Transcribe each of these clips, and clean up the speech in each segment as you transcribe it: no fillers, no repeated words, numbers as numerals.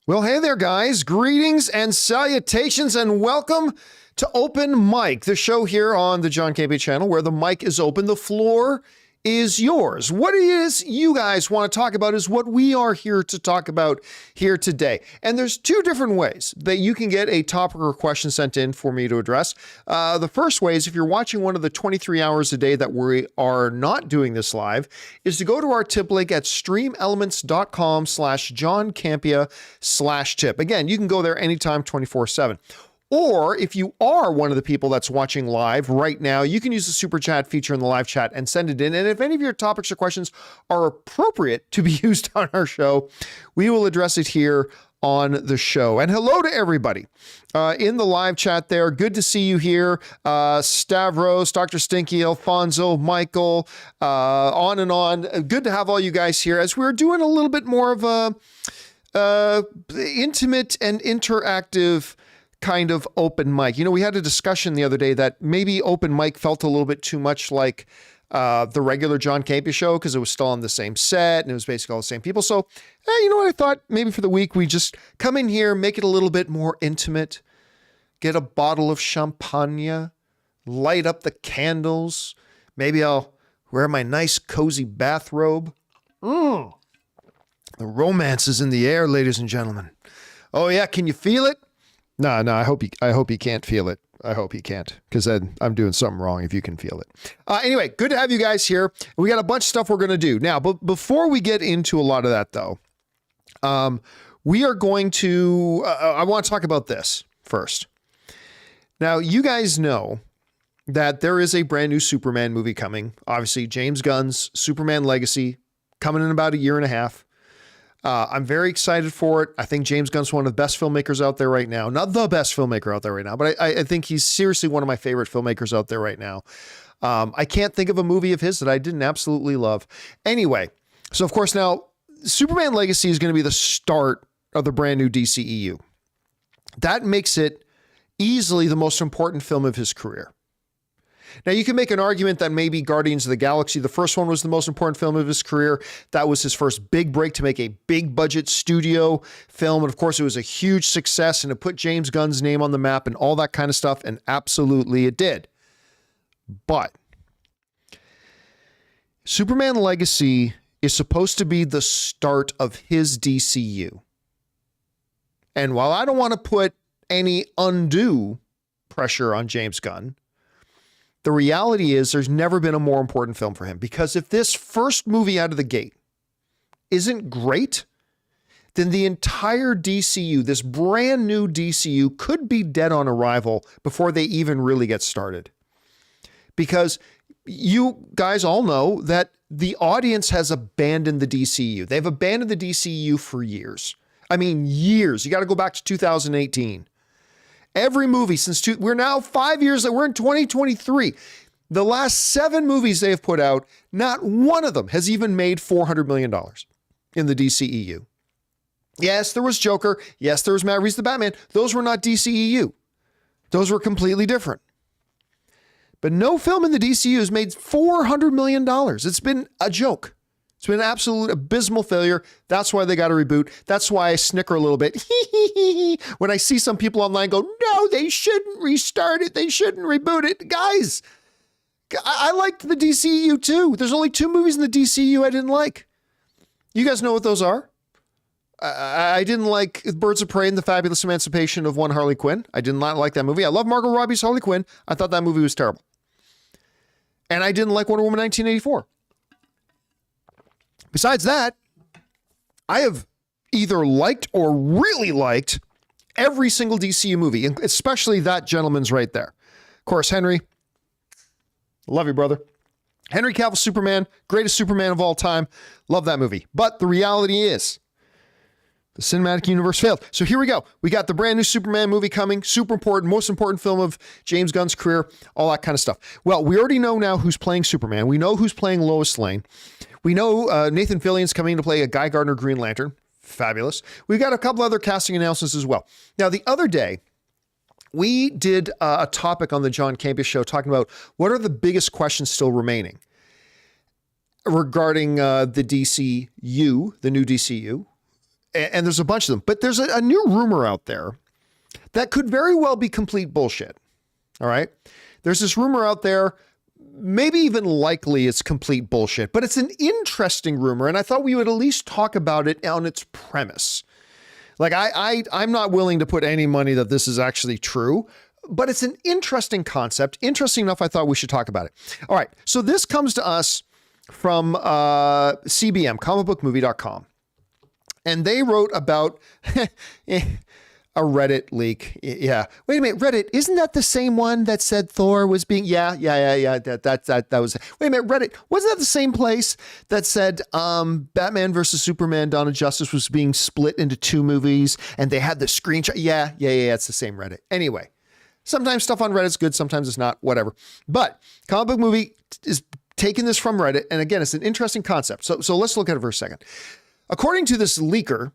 Well, hey there, guys. Greetings and salutations and welcome to Open Mic, the show here on the John Campea channel where the mic is open, the floor is yours. What it is you guys want to talk about is what we are here to talk about here today. And there's two different ways that you can get a topic or question sent in for me to address. The first way is if you're watching one of the 23 hours a day that we are not doing this live, is to go to our tip link at streamelements.com/John Campea/tip. Again, you can go there anytime 24/7. Or if you are one of the people that's watching live right now, you can use the super chat feature in the live chat and send it in. And if any of your topics or questions are appropriate to be used on our show, we will address it here on the show. And hello to everybody in the live chat there. Good to see you here. Stavros, Dr. Stinky, Alfonso, Michael, on and on. Good to have all you guys here as we're doing a little bit more of a intimate and interactive kind of open mic. You know, we had a discussion the other day that maybe open mic felt a little bit too much like the regular John Campea Show because it was still on the same set and it was basically all the same people. So, you know what? I thought maybe for the week we just come in here, make it a little bit more intimate, get a bottle of champagne, light up the candles. Maybe I'll wear my nice cozy bathrobe. The romance is in the air, ladies and gentlemen. Oh yeah, can you feel it? No, I hope he can't feel it. I hope he can't, because then I'm doing something wrong if you can feel it. Anyway, good to have you guys here. We got a bunch of stuff we're going to do. Now, but before we get into a lot of that, though, we are going to, I want to talk about this first. Now, you guys know that there is a brand new Superman movie coming. Obviously, James Gunn's Superman Legacy coming in about a year and a half. I'm very excited for it. I think James Gunn's one of the best filmmakers out there right now. Not the best filmmaker out there right now, but I think he's seriously one of my favorite filmmakers out there right now. I can't think of a movie of his that I didn't absolutely love. Anyway, so of course now Superman Legacy is going to be the start of the brand new DCEU. That makes it easily the most important film of his career. Now, you can make an argument that maybe Guardians of the Galaxy, the first one, was the most important film of his career. That was his first big break to make a big budget studio film. And of course, it was a huge success and it put James Gunn's name on the map and all that kind of stuff. And absolutely it did. But Superman Legacy is supposed to be the start of his DCU. And while I don't want to put any undue pressure on James Gunn, the reality is there's never been a more important film for him, because if this first movie out of the gate isn't great, then the entire DCU, this brand new DCU, could be dead on arrival before they even really get started. Because you guys all know that the audience has abandoned the DCU. They've abandoned the DCU for years. I mean, years. You got to go back to 2018. Every movie since we're now 5 years, we're in 2023. The last 7 movies they have put out, not one of them has even made $400 million in the DCEU. Yes, there was Joker. Yes, there was Matt Reeves the Batman. Those were not DCEU. Those were completely different. But no film in the DCU has made $400 million. It's been a joke. It's been an absolute abysmal failure. That's why they got to reboot. That's why I snicker a little bit when I see some people online go, no, they shouldn't restart it. They shouldn't reboot it. Guys, I liked the DCU too. There's only 2 movies in the DCU I didn't like. You guys know what those are? I didn't like Birds of Prey and the Fabulous Emancipation of One Harley Quinn. I did not like that movie. I love Margot Robbie's Harley Quinn. I thought that movie was terrible. And I didn't like Wonder Woman 1984. Besides that, I have either liked or really liked every single DCU movie, especially that gentleman's right there. Of course, Henry, love you, brother. Henry Cavill Superman, greatest Superman of all time. Love that movie. But the reality is, the cinematic universe failed. So here we go. We got the brand new Superman movie coming. Super important, most important film of James Gunn's career, all that kind of stuff. Well, we already know now who's playing Superman. We know who's playing Lois Lane. We know Nathan Fillion's coming to play a Guy Gardner Green Lantern. Fabulous. We've got a couple other casting announcements as well. Now, the other day, we did a topic on the John Campea Show talking about what are the biggest questions still remaining regarding the DCU, the new DCU. And there's a bunch of them, but there's a new rumor out there that could very well be complete bullshit. All right. There's this rumor out there, maybe even likely it's complete bullshit, but it's an interesting rumor. And I thought we would at least talk about it on its premise. Like I'm not willing to put any money that this is actually true, but it's an interesting concept. Interesting enough, I thought we should talk about it. All right. So this comes to us from CBM, comicbookmovie.com. And they wrote about a Reddit leak. Yeah. Wait a minute. Reddit, isn't that the same one that said Thor was being, yeah. That was, wait a minute. Reddit, wasn't that the same place that said, Batman versus Superman, Dawn of Justice was being split into 2 movies and they had the screenshot. Yeah. It's the same Reddit. Anyway, sometimes stuff on Reddit's good. Sometimes it's not, whatever. But Comic Book Movie is taking this from Reddit. And again, it's an interesting concept. So let's look at it for a second. According to this leaker,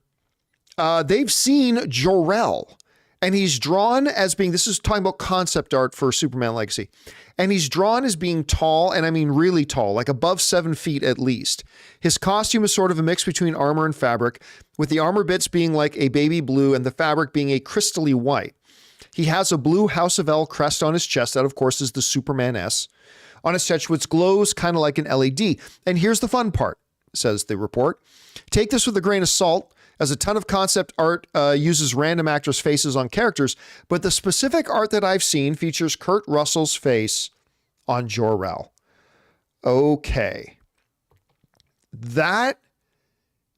they've seen Jor-El, and he's drawn as being, this is talking about concept art for Superman Legacy, and he's drawn as being tall, and I mean really tall, like above 7 feet at least. His costume is sort of a mix between armor and fabric, with the armor bits being like a baby blue and the fabric being a crystally white. He has a blue House of El crest on his chest, that of course is the Superman S, on his chest, which glows kind of like an LED. And here's the fun part, says the report. Take this with a grain of salt, as a ton of concept art uses random actors' faces on characters, but the specific art that I've seen features Kurt Russell's face on Jor-El. Okay. That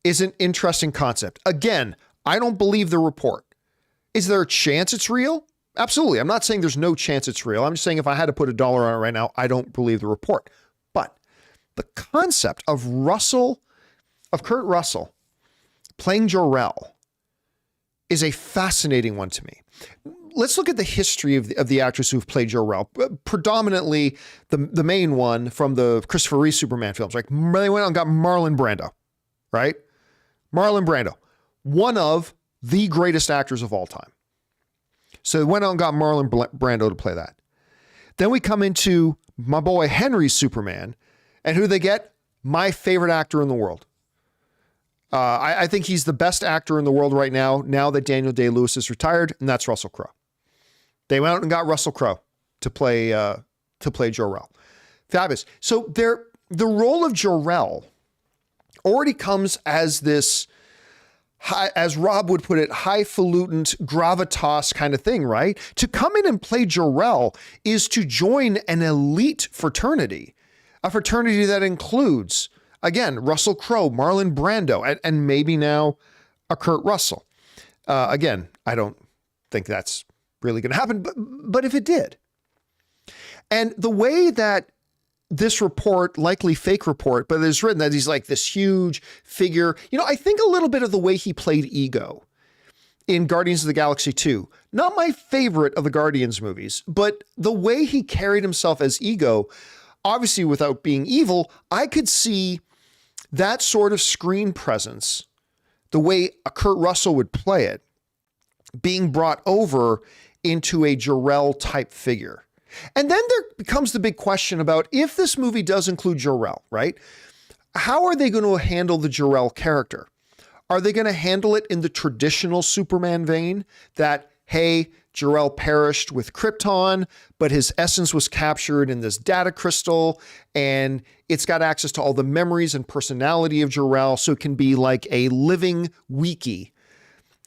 is an interesting concept. Again, I don't believe the report. Is there a chance it's real? Absolutely. I'm not saying there's no chance it's real. I'm just saying if I had to put $1 on it right now, I don't believe the report. But the concept of Kurt Russell playing Jor-El is a fascinating one to me. Let's look at the history of the actors who've played Jor-El. Predominantly the main one from the Christopher Reeve Superman films. Like they went out and got Marlon Brando, right? Marlon Brando, one of the greatest actors of all time. So they went out and got Marlon Brando to play that. Then we come into my boy Henry's Superman, and who they get? My favorite actor in the world. I think he's the best actor in the world right now that Daniel Day-Lewis is retired, and that's Russell Crowe. They went out and got Russell Crowe to play Jor-El. Fabulous. So the role of Jor-El already comes as this, as Rob would put it, highfalutin gravitas kind of thing, right? To come in and play Jor-El is to join an elite fraternity, a fraternity that includes, again, Russell Crowe, Marlon Brando, and maybe now a Kurt Russell. Again, I don't think that's really going to happen, but if it did. And the way that this report, likely fake report, but it's written that he's like this huge figure. I think a little bit of the way he played Ego in Guardians of the Galaxy 2. Not my favorite of the Guardians movies, but the way he carried himself as Ego, obviously without being evil, I could see that sort of screen presence, the way a Kurt Russell would play it, being brought over into a Jor-El type figure. And then there becomes the big question about if this movie does include Jor-El, right? How are they going to handle the Jor-El character? Are they going to handle it in the traditional Superman vein that, hey, Jor-El perished with Krypton, but his essence was captured in this data crystal, and it's got access to all the memories and personality of Jor-El, so it can be like a living wiki,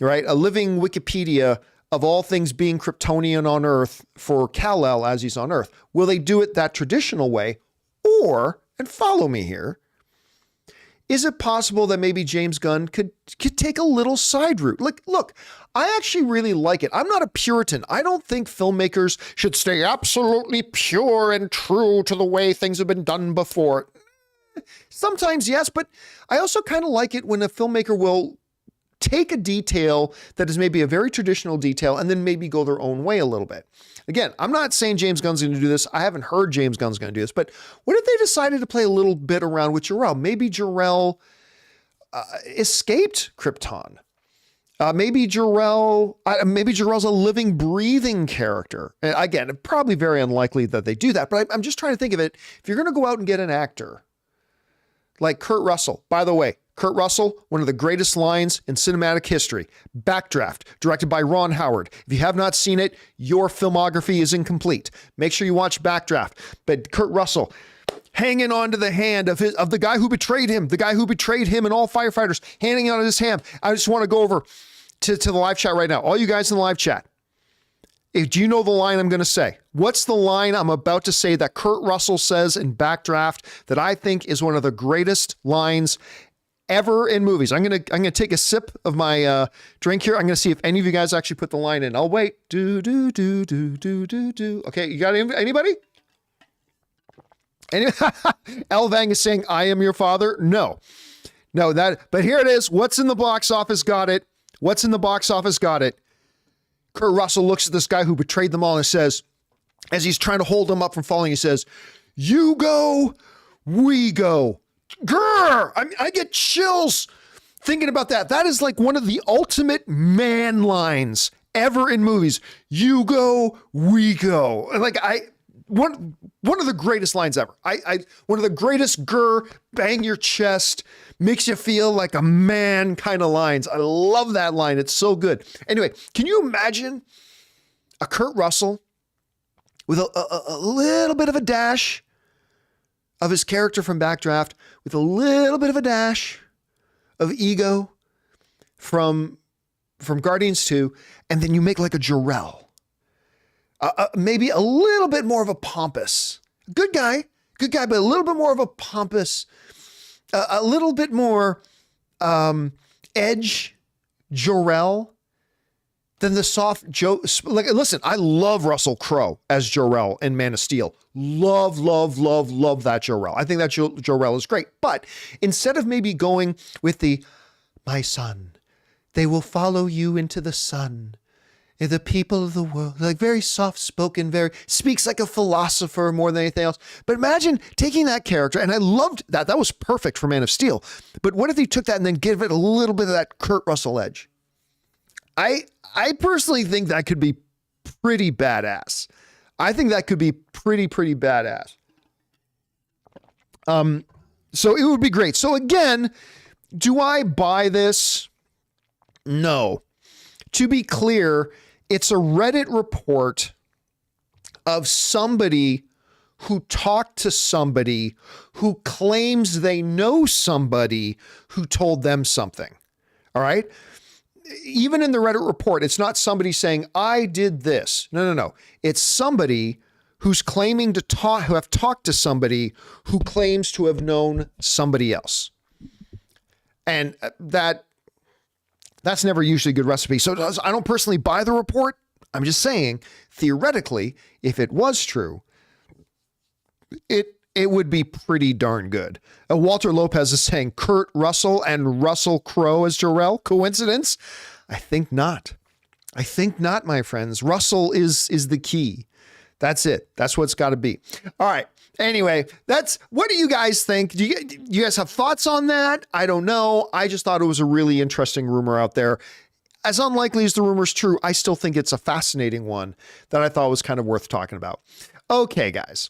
right? A living Wikipedia of all things being Kryptonian on Earth for Kal-El as he's on Earth. Will they do it that traditional way? Or, and follow me here, is it possible that maybe James Gunn could take a little side route? Look, I actually really like it. I'm not a Puritan. I don't think filmmakers should stay absolutely pure and true to the way things have been done before. Sometimes, yes, but I also kind of like it when a filmmaker will take a detail that is maybe a very traditional detail and then maybe go their own way a little bit. Again, I'm not saying James Gunn's going to do this. I haven't heard James Gunn's going to do this, but what if they decided to play a little bit around with Jor-El? Maybe Jor-El escaped Krypton. Maybe Jor-El's a living, breathing character. And again, probably very unlikely that they do that, but I'm just trying to think of it. If you're going to go out and get an actor like Kurt Russell, by the way, Kurt Russell, one of the greatest lines in cinematic history. Backdraft, directed by Ron Howard. If you have not seen it, your filmography is incomplete. Make sure you watch Backdraft. But Kurt Russell, hanging onto the hand of the guy who betrayed him, and all firefighters, hanging onto his hand. I just want to go over to the live chat right now. All you guys in the live chat, do you know the line I'm going to say? What's the line I'm about to say that Kurt Russell says in Backdraft that I think is one of the greatest lines ever in movies? I'm gonna take a sip of my drink here. I'm gonna see if any of you guys actually put the line in. I'll wait. Do. Okay, you got anybody? Elvang is saying, "I am your father." No, but here it is. What's in the box office? Got it. What's in the box office? Got it. Kurt Russell looks at this guy who betrayed them all and says, as he's trying to hold him up from falling, he says, "You go, we go." Grr! I get chills thinking about that. That is like one of the ultimate man lines ever in movies. You go, we go. Like one of the greatest lines ever. One of the greatest bang your chest, makes you feel like a man kind of lines. I love that line. It's so good. Anyway, can you imagine a Kurt Russell with a little bit of a dash of his character from Backdraft, with a little bit of a dash of ego from Guardians 2, and then you make like a Jor-El. Maybe a little bit more of a pompous. Good guy, but a little bit more of a pompous, a little bit more edge Jor-El than the soft Joe. Like, listen, I love Russell Crowe as Jor-El in Man of Steel. Love that Jor-El. I think that Jor-El is great. But instead of maybe going with the, "My son, they will follow you into the sun, the people of the world," like very soft spoken, very speaks like a philosopher more than anything else. But imagine taking that character, and I loved that. That was perfect for Man of Steel. But what if he took that and then give it a little bit of that Kurt Russell edge? I personally think that could be pretty badass. I think that could be pretty badass. So it would be great. So again, do I buy this? No. To be clear, it's a Reddit report of somebody who talked to somebody who claims they know somebody who told them something. All right? Even in the Reddit report, it's not somebody saying, "I did this." No. It's somebody who's claiming to have talked to somebody who claims to have known somebody else. And that's never usually a good recipe. So I don't personally buy the report. I'm just saying, theoretically, if it was true, it would be pretty darn good. Walter Lopez is saying Kurt Russell and Russell Crowe as Jor-El. Coincidence? I think not. My friends. Russell is the key. That's it. That's what it's got to be. All right. Anyway, what do you guys think? Do you guys have thoughts on that? I don't know. I just thought it was a really interesting rumor out there. As unlikely as the rumor's true, I still think it's a fascinating one that I thought was kind of worth talking about. Okay, guys.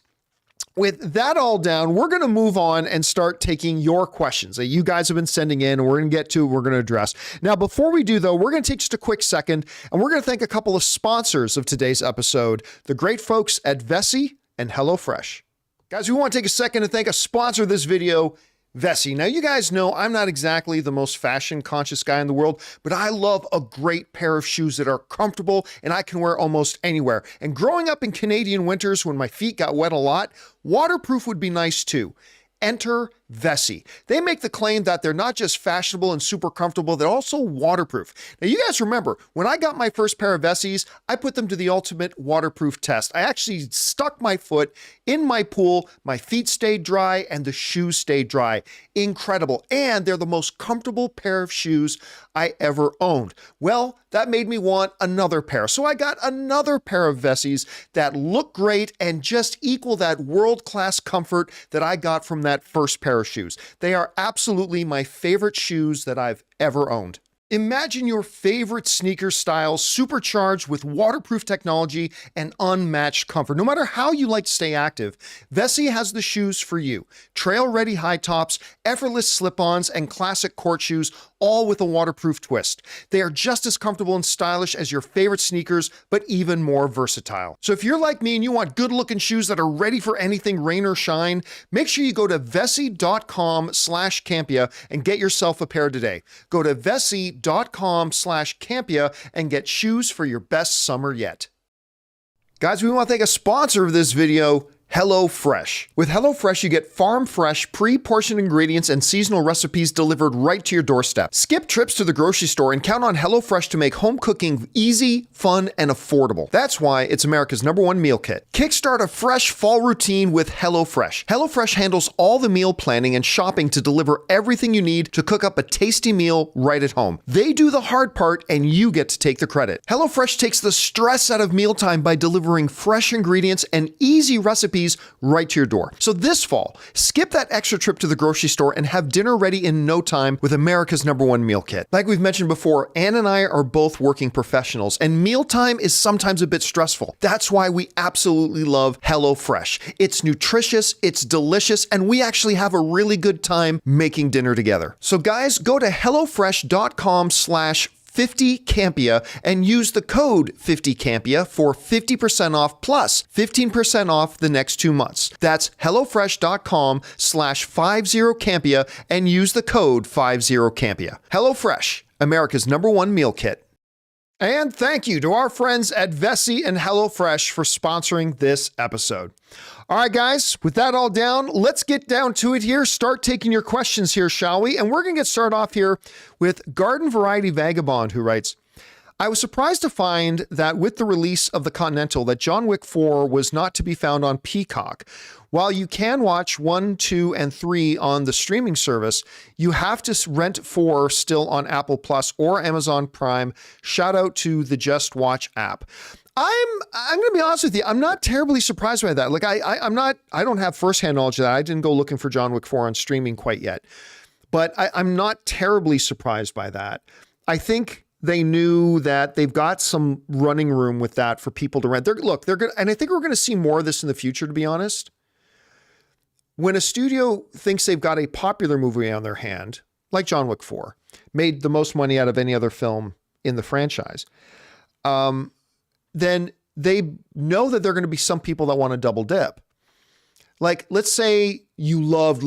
With that all down, we're going to move on and start taking your questions that you guys have been sending in, and we're going to get to, we're going to address. Now, before we do, though, we're going to take just a quick second, and we're going to thank a couple of sponsors of today's episode, the great folks at Vessi and HelloFresh. Guys, we want to take a second to thank a sponsor of this video, Vessi. Now, you guys know I'm not exactly the most fashion-conscious guy in the world, but I love a great pair of shoes that are comfortable and I can wear almost anywhere. And growing up in Canadian winters when my feet got wet a lot, waterproof would be nice too. Enter Vessi. They make the claim that they're not just fashionable and super comfortable, they're also waterproof. Now, you guys remember, when I got my first pair of Vessis, I put them to the ultimate waterproof test. I actually stuck my foot in my pool, my feet stayed dry, and the shoes stayed dry. Incredible. And they're the most comfortable pair of shoes I ever owned. Well, that made me want another pair. So I got another pair of Vessis that look great and just equal that world-class comfort that I got from that first pair of shoes. They are absolutely my favorite shoes that I've ever owned. Imagine your favorite sneaker style supercharged with waterproof technology and unmatched comfort. No matter how you like to stay active, Vessi has the shoes for you. Trail-ready high tops, effortless slip-ons, and classic court shoes, all with a waterproof twist. They are just as comfortable and stylish as your favorite sneakers, but even more versatile. So if you're like me and you want good-looking shoes that are ready for anything, rain or shine, make sure you go to vessi.com/Campea and get yourself a pair today. Go to vessi.com/Campea and get shoes for your best summer yet. Guys, we want to thank a sponsor of this video, HelloFresh. With HelloFresh, you get farm-fresh, pre-portioned ingredients and seasonal recipes delivered right to your doorstep. Skip trips to the grocery store and count on HelloFresh to make home cooking easy, fun, and affordable. That's why it's America's #1 meal kit. Kickstart a fresh fall routine with HelloFresh. HelloFresh handles all the meal planning and shopping to deliver everything you need to cook up a tasty meal right at home. They do the hard part and you get to take the credit. HelloFresh takes the stress out of mealtime by delivering fresh ingredients and easy recipes right to your door. So this fall, skip that extra trip to the grocery store and have dinner ready in no time with America's #1 meal kit. Like we've mentioned before, Ann and I are both working professionals and mealtime is sometimes a bit stressful. That's why we absolutely love HelloFresh. It's nutritious, it's delicious, and we actually have a really good time making dinner together. So guys, go to hellofresh.com/50Campea and use the code 50Campea for 50% off plus 15% off the next 2 months. That's hellofresh.com/50Campea and use the code 50Campea. HelloFresh, America's #1 meal kit. And thank you to our friends at Vessi and HelloFresh for sponsoring this episode. All right, guys, with that all down, let's get down to it here. Start taking your questions here, shall we? And we're going to get started off here with Garden Variety Vagabond, who writes, I was surprised to find that with the release of the Continental that John Wick 4 was not to be found on Peacock. While you can watch 1, 2, and 3 on the streaming service, you have to rent 4 still on Apple Plus or Amazon Prime. Shout out to the Just Watch app. I'm going to be honest with you. I'm not terribly surprised by that. Like I don't have firsthand knowledge of that. I didn't go looking for John Wick 4 on streaming quite yet, but I'm not terribly surprised by that. I think they knew that they've got some running room with that for people to rent. They're good. And I think we're going to see more of this in the future, to be honest. When a studio thinks they've got a popular movie on their hand, like John Wick 4, made the most money out of any other film in the franchise, then they know that there are going to be some people that want to double dip. Like, let's say you loved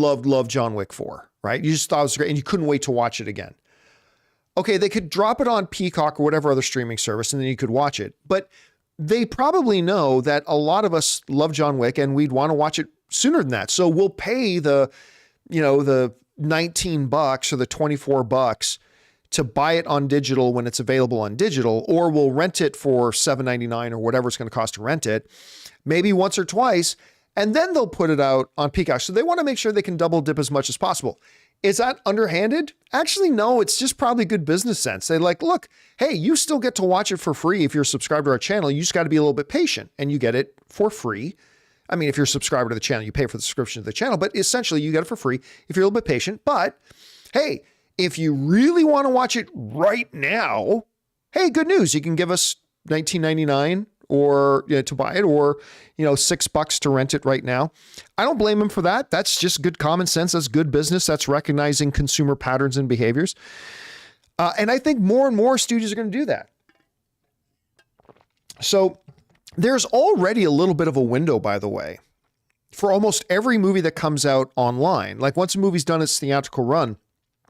John Wick 4, right? You just thought it was great and you couldn't wait to watch it again. Okay, they could drop it on Peacock or whatever other streaming service and then you could watch it. But they probably know that a lot of us love John Wick and we'd want to watch it sooner than that. So we'll pay the $19 or the $24 to buy it on digital when it's available on digital, or we'll rent it for $7.99 or whatever it's going to cost to rent it, maybe once or twice, and then they'll put it out on Peacock. So they want to make sure they can double dip as much as possible. Is that underhanded? Actually, no, it's just probably good business sense. They like, look, hey, you still get to watch it for free if you're subscribed to our channel. You just got to be a little bit patient and you get it for free. I mean, if you're a subscriber to the channel, you pay for the subscription to the channel, but essentially you get it for free if you're a little bit patient. But hey, if you really want to watch it right now, hey, good news. You can give us $19.99 or to buy it, or $6 to rent it right now. I don't blame them for that. That's just good common sense. That's good business. That's recognizing consumer patterns and behaviors. And I think more and more studios are going to do that. So there's already a little bit of a window, by the way, for almost every movie that comes out online. Like once a movie's done its theatrical run,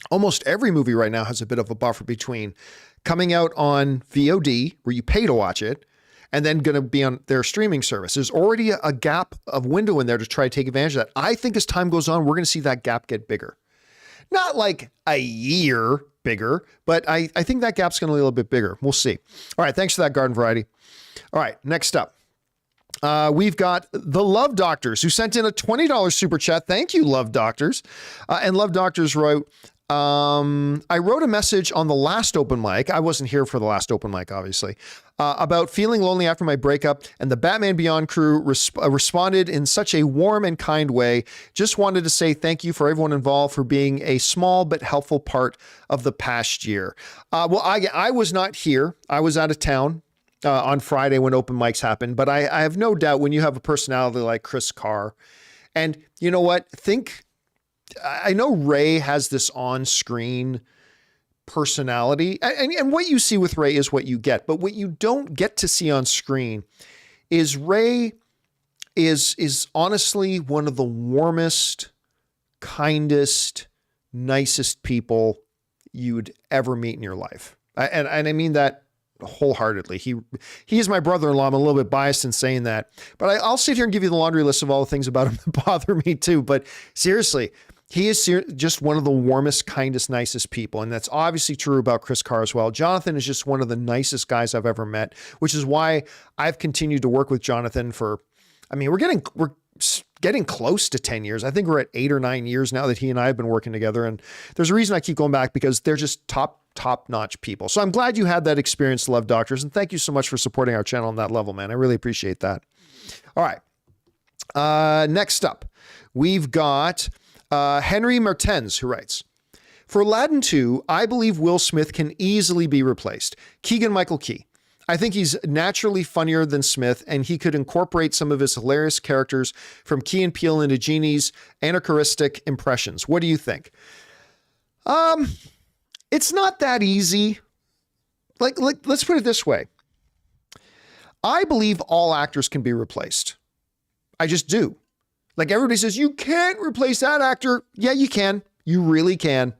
almost every movie right now has a bit of a buffer between coming out on VOD, where you pay to watch it, and then going to be on their streaming service. There's already a gap of window in there to try to take advantage of that. I think as time goes on, we're going to see that gap get bigger. Not like a year bigger, but I think that gap's going to be a little bit bigger. We'll see. All right. Thanks for that, Garden Variety. All right. Next up. We've got the Love Doctors, who sent in a $20 super chat. Thank you, Love Doctors. And Love Doctors wrote, I wrote a message on the last open mic. I wasn't here for the last open mic, obviously, about feeling lonely after my breakup, and the Batman Beyond crew responded in such a warm and kind way. Just wanted to say thank you for everyone involved for being a small but helpful part of the past year. Well, I was not here. I was out of town on Friday when open mics happened, but I have no doubt when you have a personality like Chris Carr, and you know what? I know Ray has this on-screen personality, and what you see with Ray is what you get, but what you don't get to see on screen is Ray is honestly one of the warmest, kindest, nicest people you'd ever meet in your life. And I mean that wholeheartedly. He is my brother-in-law. I'm a little bit biased in saying that, but I'll sit here and give you the laundry list of all the things about him that bother me too. But seriously, he is just one of the warmest, kindest, nicest people. And that's obviously true about Chris Carr as well. Jonathan is just one of the nicest guys I've ever met, which is why I've continued to work with Jonathan we're getting close to 10 years. I think we're at 8 or 9 years now that he and I have been working together. And there's a reason I keep going back, because they're just top-notch people. So I'm glad you had that experience, Love Doctors. And thank you so much for supporting our channel on that level, man. I really appreciate that. All right. Next up, we've got Henry Mertens, who writes, for Aladdin 2, I believe Will Smith can easily be replaced. Keegan-Michael Key. I think he's naturally funnier than Smith, and he could incorporate some of his hilarious characters from Key and Peele into Genie's anachronistic impressions. What do you think? It's not that easy. Like, let's put it this way. I believe all actors can be replaced. I just do. Like, everybody says, you can't replace that actor. Yeah, you can. You really can.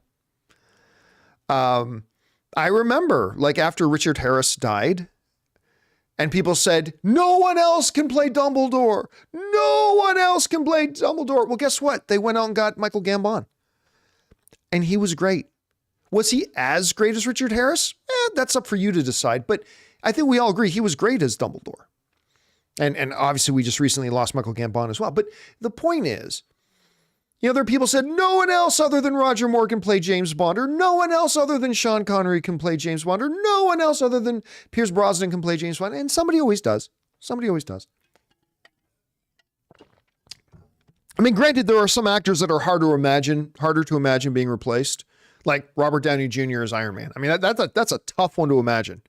I remember, like, after Richard Harris died, and people said, no one else can play Dumbledore. No one else can play Dumbledore. Well, guess what? They went out and got Michael Gambon. And he was great. Was he as great as Richard Harris? That's up for you to decide. But I think we all agree he was great as Dumbledore. And obviously we just recently lost Michael Gambon as well. But the point is, there are people said no one else other than Roger Moore can play James Bond, or no one else other than Sean Connery can play James Bond, or no one else other than Pierce Brosnan can play James Bond. And somebody always does. Somebody always does. I mean, granted, there are some actors that are harder to imagine being replaced, like Robert Downey Jr. as Iron Man. I mean, that's a tough one to imagine.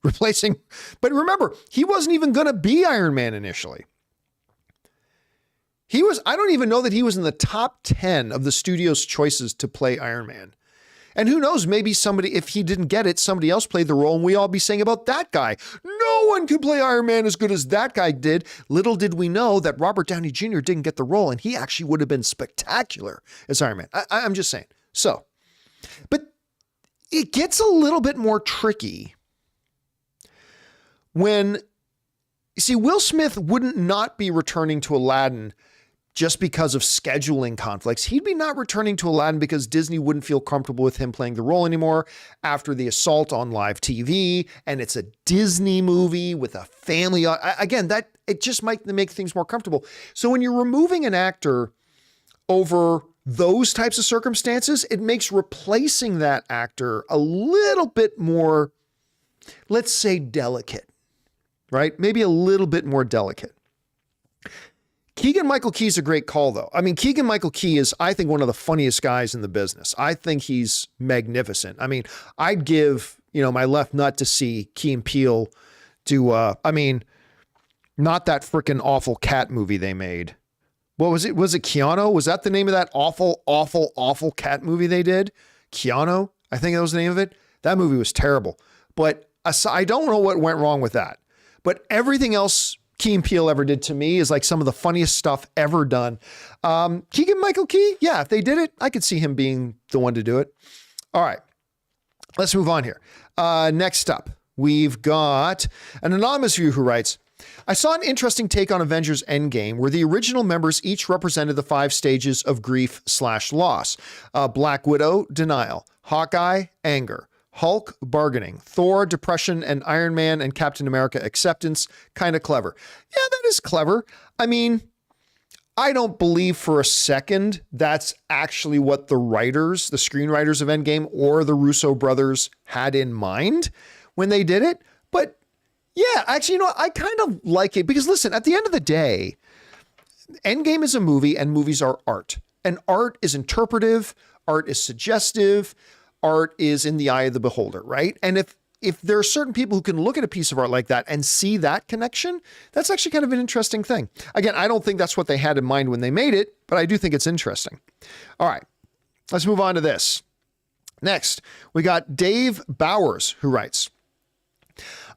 Replacing, but remember, he wasn't even going to be Iron Man initially. I don't even know that he was in the top 10 of the studio's choices to play Iron Man. And who knows, maybe if he didn't get it, somebody else played the role and we all be saying about that guy, no one can play Iron Man as good as that guy did. Little did we know that Robert Downey Jr. didn't get the role and he actually would have been spectacular as Iron Man. I'm just saying. So, but it gets a little bit more tricky when, you see, Will Smith wouldn't not be returning to Aladdin just because of scheduling conflicts. He'd be not returning to Aladdin because Disney wouldn't feel comfortable with him playing the role anymore after the assault on live TV. And it's a Disney movie with a family. Again, it just might make things more comfortable. So when you're removing an actor over those types of circumstances, it makes replacing that actor a little bit more, let's say, delicate. Right? Maybe a little bit more delicate. Keegan-Michael Key is a great call, though. I mean, Keegan-Michael Key is, I think, one of the funniest guys in the business. I think he's magnificent. I mean, I'd give, my left nut to see Key and Peele do, not that freaking awful cat movie they made. What was it? Was it Keanu? Was that the name of that awful, awful, awful cat movie they did? Keanu? I think that was the name of it. That movie was terrible. But I don't know what went wrong with that. But everything else Key and Peele ever did to me is like some of the funniest stuff ever done. Keegan-Michael Key, yeah, if they did it, I could see him being the one to do it. All right, let's move on here. Next up, we've got an anonymous viewer who writes, I saw an interesting take on Avengers Endgame where the original members each represented the 5 stages of grief/loss. Black Widow, denial. Hawkeye, anger. Hulk, bargaining. Thor, depression, and Iron Man and Captain America, acceptance. Kind of clever. Yeah, that is clever. I mean, I don't believe for a second that's actually what the screenwriters of Endgame or the Russo brothers had in mind when they did it. But yeah, actually, I kind of like it because listen, at the end of the day, Endgame is a movie and movies are art. And art is interpretive, art is suggestive, art is in the eye of the beholder, right? And if there are certain people who can look at a piece of art like that and see that connection, that's actually kind of an interesting thing. Again, I don't think that's what they had in mind when they made it, but I do think it's interesting. All right, let's move on to this. Next, we got Dave Bowers, who writes,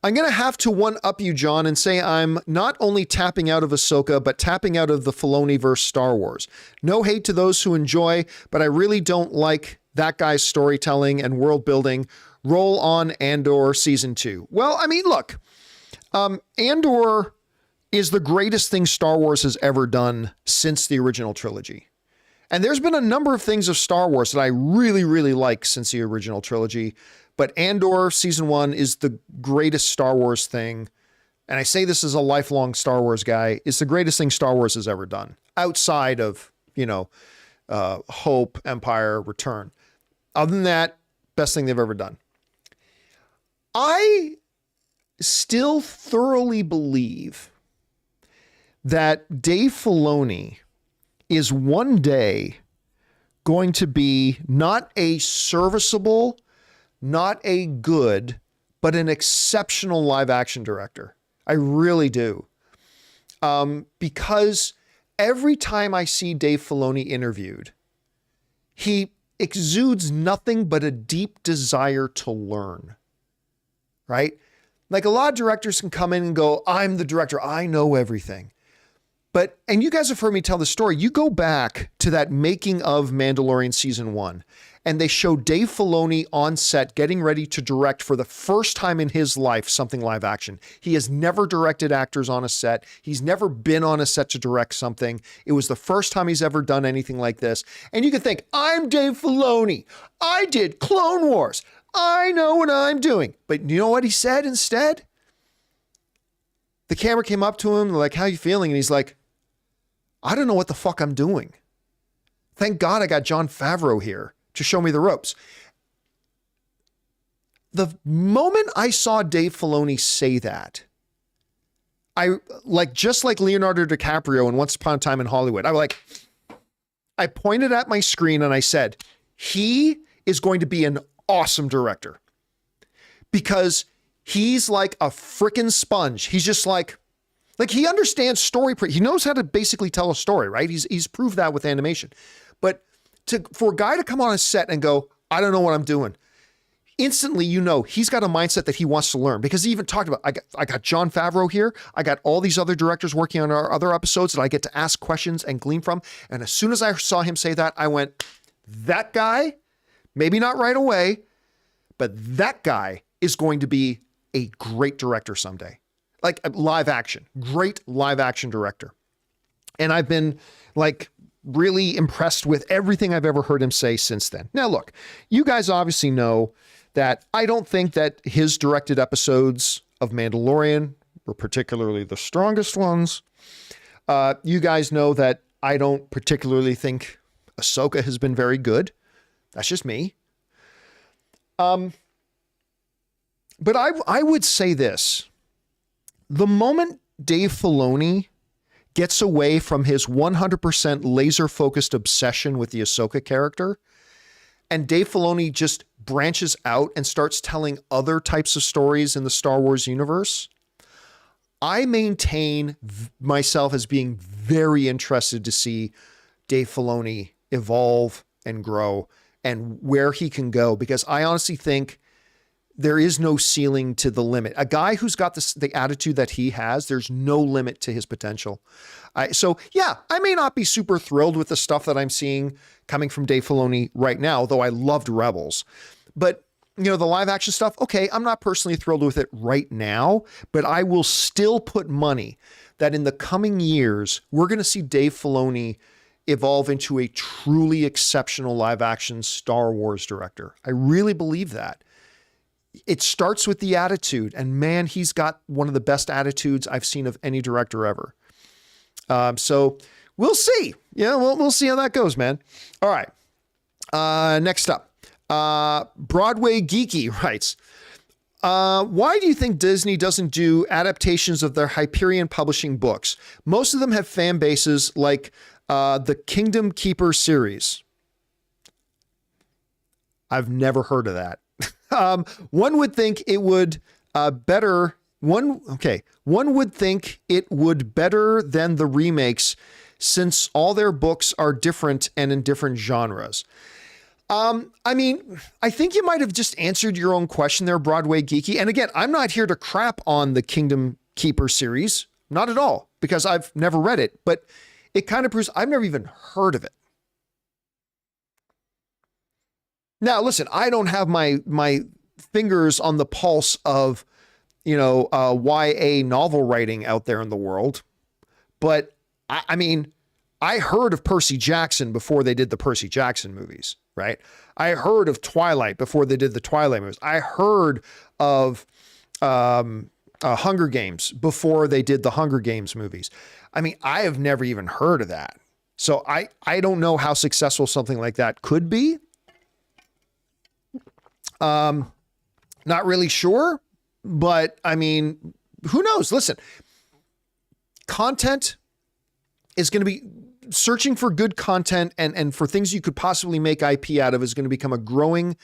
I'm going to have to one-up you, John, and say I'm not only tapping out of Ahsoka, but tapping out of the Filoni-verse Star Wars. No hate to those who enjoy, but I really don't like that guy's storytelling and world building. Roll on Andor season 2. Well, I mean, look, Andor is the greatest thing Star Wars has ever done since the original trilogy. And there's been a number of things of Star Wars that I really, really like since the original trilogy. But Andor season 1 is the greatest Star Wars thing. And I say this as a lifelong Star Wars guy. It's the greatest thing Star Wars has ever done outside of, Hope, Empire, Return. Other than that, best thing they've ever done. I still thoroughly believe that Dave Filoni is one day going to be not a serviceable, not a good, but an exceptional live action director. I really do. Because every time I see Dave Filoni interviewed, he exudes nothing but a deep desire to learn. Right? Like a lot of directors can come in and go, I'm the director, I know everything. And you guys have heard me tell the story. You go back to that making of Mandalorian season 1, and they show Dave Filoni on set getting ready to direct for the first time in his life something live action. He has never directed actors on a set. He's never been on a set to direct something. It was the first time he's ever done anything like this. And you can think, I'm Dave Filoni. I did Clone Wars. I know what I'm doing. But you know what he said instead? The camera came up to him, like, how you feeling? And he's like, I don't know what the fuck I'm doing. Thank God I got Jon Favreau here to show me the ropes. The moment I saw Dave Filoni say that, just like Leonardo DiCaprio in Once Upon a Time in Hollywood, I pointed at my screen and I said, he is going to be an awesome director because he's like a freaking sponge. He's just like he understands story. He knows how to basically tell a story, right? He's proved that with animation. But for a guy to come on a set and go, I don't know what I'm doing. Instantly, he's got a mindset that he wants to learn because he even talked about, I got Jon Favreau here. I got all these other directors working on our other episodes that I get to ask questions and glean from. And as soon as I saw him say that, I went, that guy, maybe not right away, but that guy is going to be a great director someday. Like live action, great live action director. And I've been really impressed with everything I've ever heard him say since then. Now, look, you guys obviously know that I don't think that his directed episodes of Mandalorian were particularly the strongest ones. You guys know that I don't particularly think Ahsoka has been very good. That's just me. But I would say this. The moment Dave Filoni gets away from his 100% laser-focused obsession with the Ahsoka character, and Dave Filoni just branches out and starts telling other types of stories in the Star Wars universe, I maintain myself as being very interested to see Dave Filoni evolve and grow and where he can go, because I honestly think there is no ceiling to the limit. A guy who's got the attitude that he has, there's no limit to his potential. So yeah, I may not be super thrilled with the stuff that I'm seeing coming from Dave Filoni right now, though I loved Rebels. But the live action stuff, okay, I'm not personally thrilled with it right now, but I will still put money that in the coming years, we're going to see Dave Filoni evolve into a truly exceptional live action Star Wars director. I really believe that. It starts with the attitude, and man, he's got one of the best attitudes I've seen of any director ever. So we'll see. Yeah, we'll see how that goes, man. All right. Next up, Broadway Geeky writes, why do you think Disney doesn't do adaptations of their Hyperion Publishing books? Most of them have fan bases like the Kingdom Keeper series. I've never heard of that. One would think it would one would think it would better than the remakes since all their books are different and in different genres. I mean, I think you might have just answered your own question there, Broadway Geeky. And again, I'm not here to crap on the Kingdom Keeper series, not at all, because I've never read it, but it kind of proves I've never even heard of it. Now, listen, I don't have my fingers on the pulse of, YA novel writing out there in the world, but I mean, I heard of Percy Jackson before they did the Percy Jackson movies, right? I heard of Twilight before they did the Twilight movies. I heard of Hunger Games before they did the Hunger Games movies. I mean, I have never even heard of that. So I don't know how successful something like that could be. Not really sure, but I mean, who knows? Listen, content is going to be searching for good content and for things you could possibly make IP out of is going to become a growing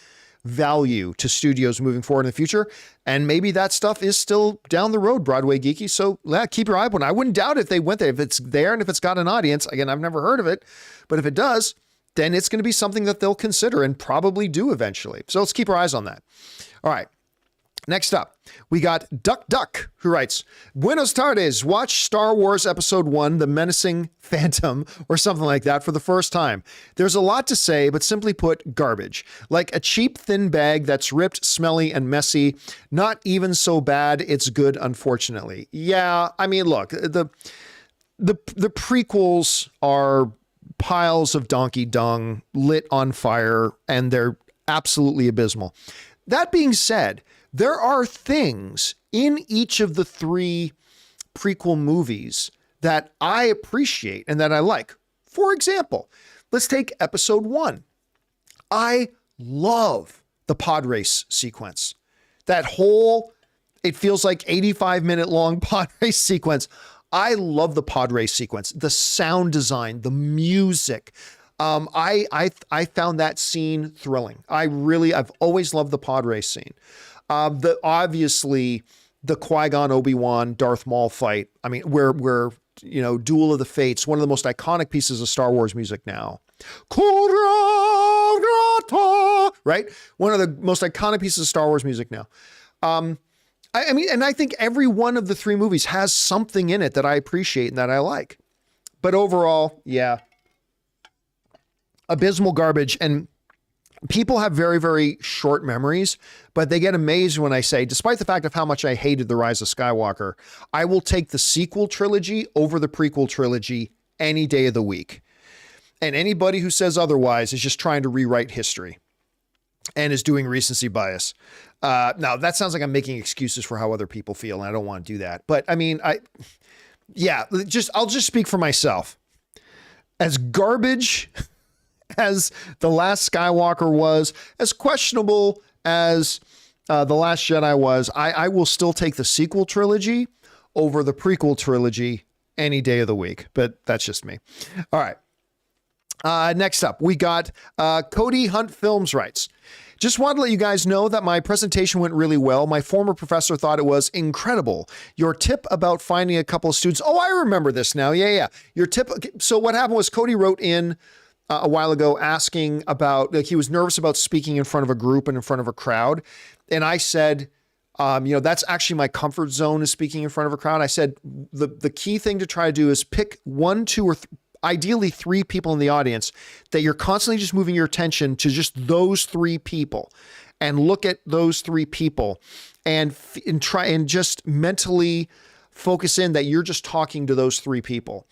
value to studios moving forward in the future. And maybe that stuff is still down the road, Broadway Geeky. So keep your eye open. I wouldn't doubt if they went there. If it's there and if it's got an audience, again, I've never heard of it, but if it does, then it's going to be something that they'll consider and probably do eventually. So let's keep our eyes on that. All right. Next up, we got Duck Duck, who writes, Buenos tardes, watch Star Wars Episode 1, The Menacing Phantom, or something like that for the first time. There's a lot to say, but simply put, garbage. Like a cheap, thin bag that's ripped, smelly, and messy. Not even so bad, it's good, unfortunately. Yeah, I mean, look, the prequels are piles of donkey dung lit on fire, and they're absolutely abysmal. That being said, there are things in each of the 3 prequel movies that I appreciate and that I like. For example, let's take Episode 1. I love the pod race sequence. That whole, it feels like 85-minute long pod race sequence. I love the pod race sequence, the sound design, the music. I found that scene thrilling. I've always loved the pod race scene. Obviously the Qui-Gon, Obi-Wan, Darth Maul fight. I mean, where Duel of the Fates, one of the most iconic pieces of Star Wars music now. Right? One of the most iconic pieces of Star Wars music now. I mean, and I think every one of the 3 movies has something in it that I appreciate and that I like. But overall, yeah, abysmal garbage. And people have very, very short memories, but they get amazed when I say, despite the fact of how much I hated The Rise of Skywalker, I will take the sequel trilogy over the prequel trilogy any day of the week. And anybody who says otherwise is just trying to rewrite history and is doing recency bias. Now that sounds like I'm making excuses for how other people feel, and I don't want to do that. But I mean, I'll just speak for myself. As garbage as The Last Skywalker was, as questionable as The Last Jedi was, I will still take the sequel trilogy over the prequel trilogy any day of the week. But that's just me. All right. Next up, we got Cody Hunt Films writes, just wanted to let you guys know that my presentation went really well. My former professor thought it was incredible. Your tip about finding a couple of students. Oh, I remember this now. Yeah. Your tip. So what happened was Cody wrote in a while ago asking about, like, he was nervous about speaking in front of a group and in front of a crowd. And I said, that's actually my comfort zone, is speaking in front of a crowd. I said, the key thing to try to do is pick 1, 2, or ideally 3 people in the audience that you're constantly just moving your attention to, just those 3 people, and look at those 3 people and try and just mentally focus in that you're just talking to those 3 people.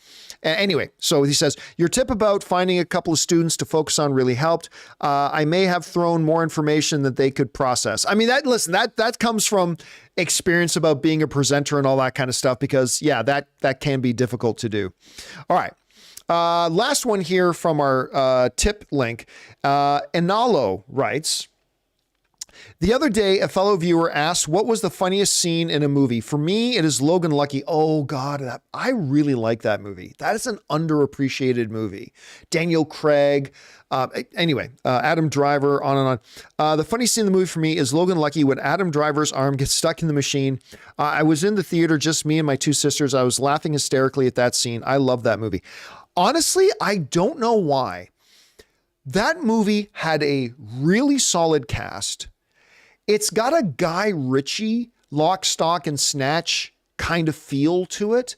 Anyway, so he says, your tip about finding a couple of students to focus on really helped. I may have thrown more information that they could process. I mean, that comes from experience about being a presenter and all that kind of stuff, because yeah, that can be difficult to do. All right. Last one here from our tip link. Enalo writes, the other day, a fellow viewer asked, what was the funniest scene in a movie? For me, it is Logan Lucky. Oh, God, I really like that movie. That is an underappreciated movie. Daniel Craig. Adam Driver, on and on. The funny scene in the movie for me is Logan Lucky when Adam Driver's arm gets stuck in the machine. I was in the theater, just me and my two sisters. I was laughing hysterically at that scene. I love that movie. Honestly, I don't know why. That movie had a really solid cast. It's got a Guy Ritchie, Lock, Stock, and Snatch kind of feel to it.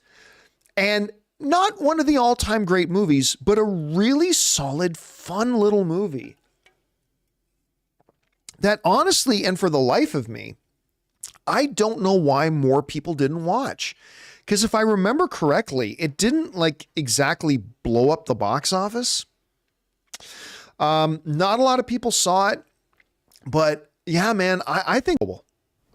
And not one of the all-time great movies, but a really solid, fun little movie. That honestly, and for the life of me, I don't know why more people didn't watch. Because if I remember correctly, it didn't like exactly blow up the box office. Not a lot of people saw it, but yeah, man, I think.